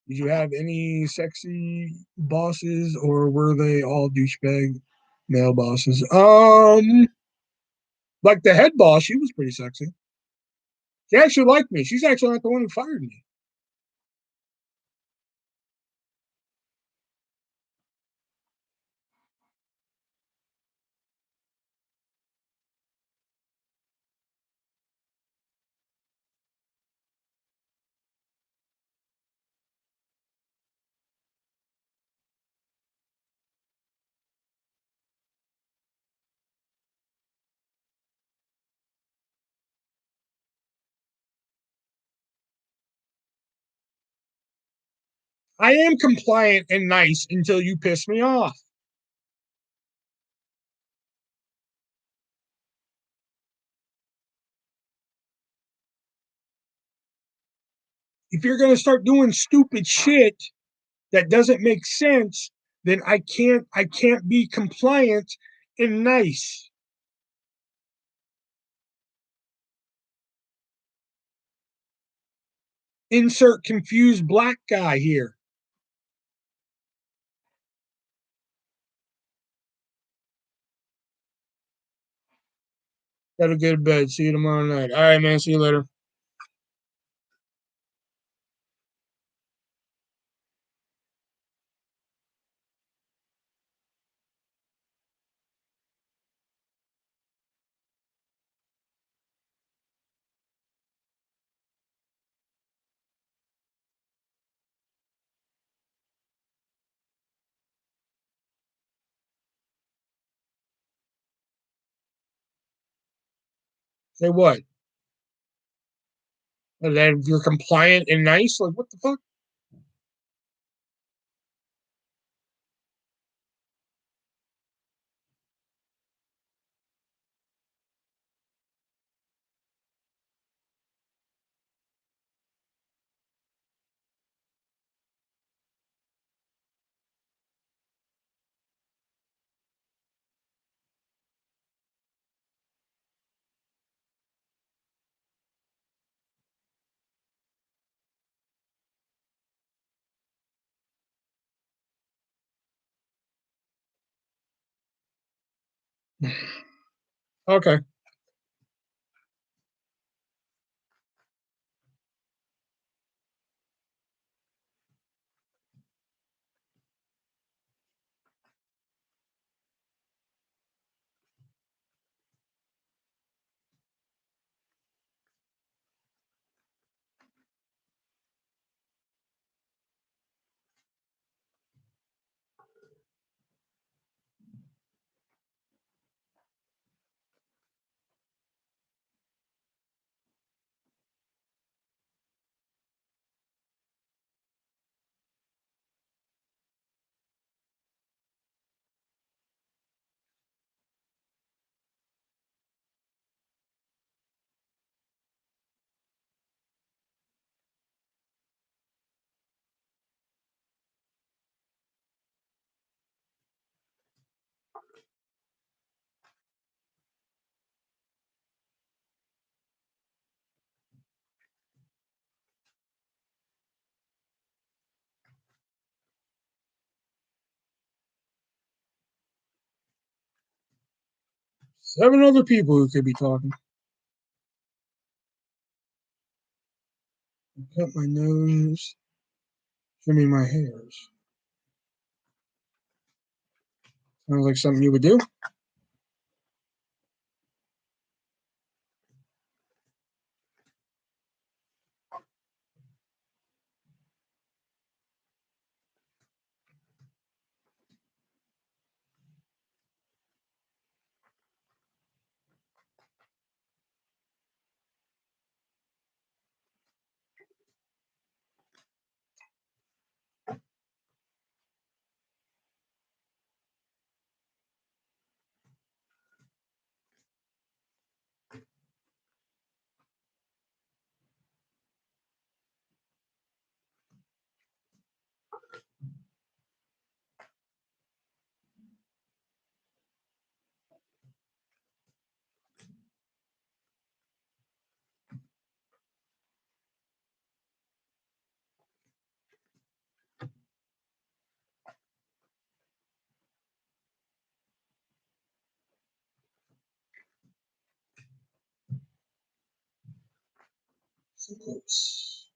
Did you have any sexy bosses, or were they all douchebag male bosses? Like the head boss, she was pretty sexy. She actually liked me. She's actually not the one who fired me. I am compliant and nice until you piss me off. If you're going to start doing stupid shit that doesn't make sense, then I can't be compliant and nice. Insert confused black guy here. Gotta go to bed. See you tomorrow night. All right, man. See you later. Say what? That you're compliant and nice? Like, what the fuck? Okay. 7 other people who could be talking. Cut my nose, trimming my hairs. Sounds like something you would do. Oops.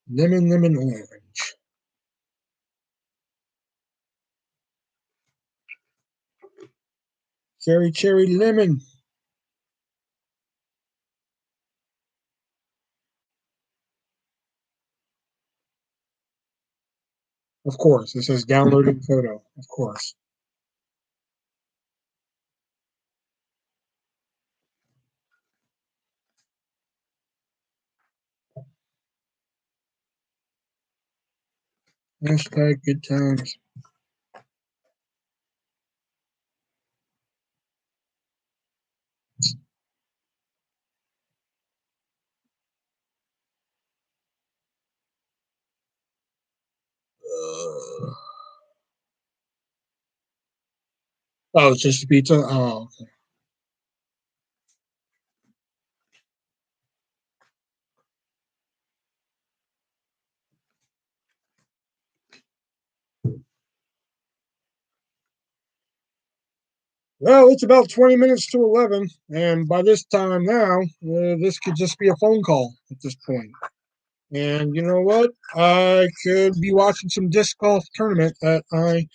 Lemon orange. Cherry lemon. Of course, it says downloading photo. Of course. Hashtag good times. Oh, it's just a pizza? Oh, okay. Well, it's about 20 minutes to 11, and by this time now, this could just be a phone call at this point. And you know what? I could be watching some disc golf tournament that I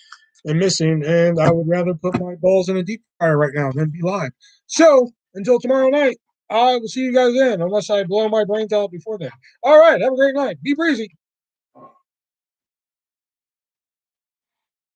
am missing, and I would rather put my balls in a deep fryer right now than be live. So, until tomorrow night, I will see you guys then, unless I blow my brains out before then. All right, have a great night. Be breezy.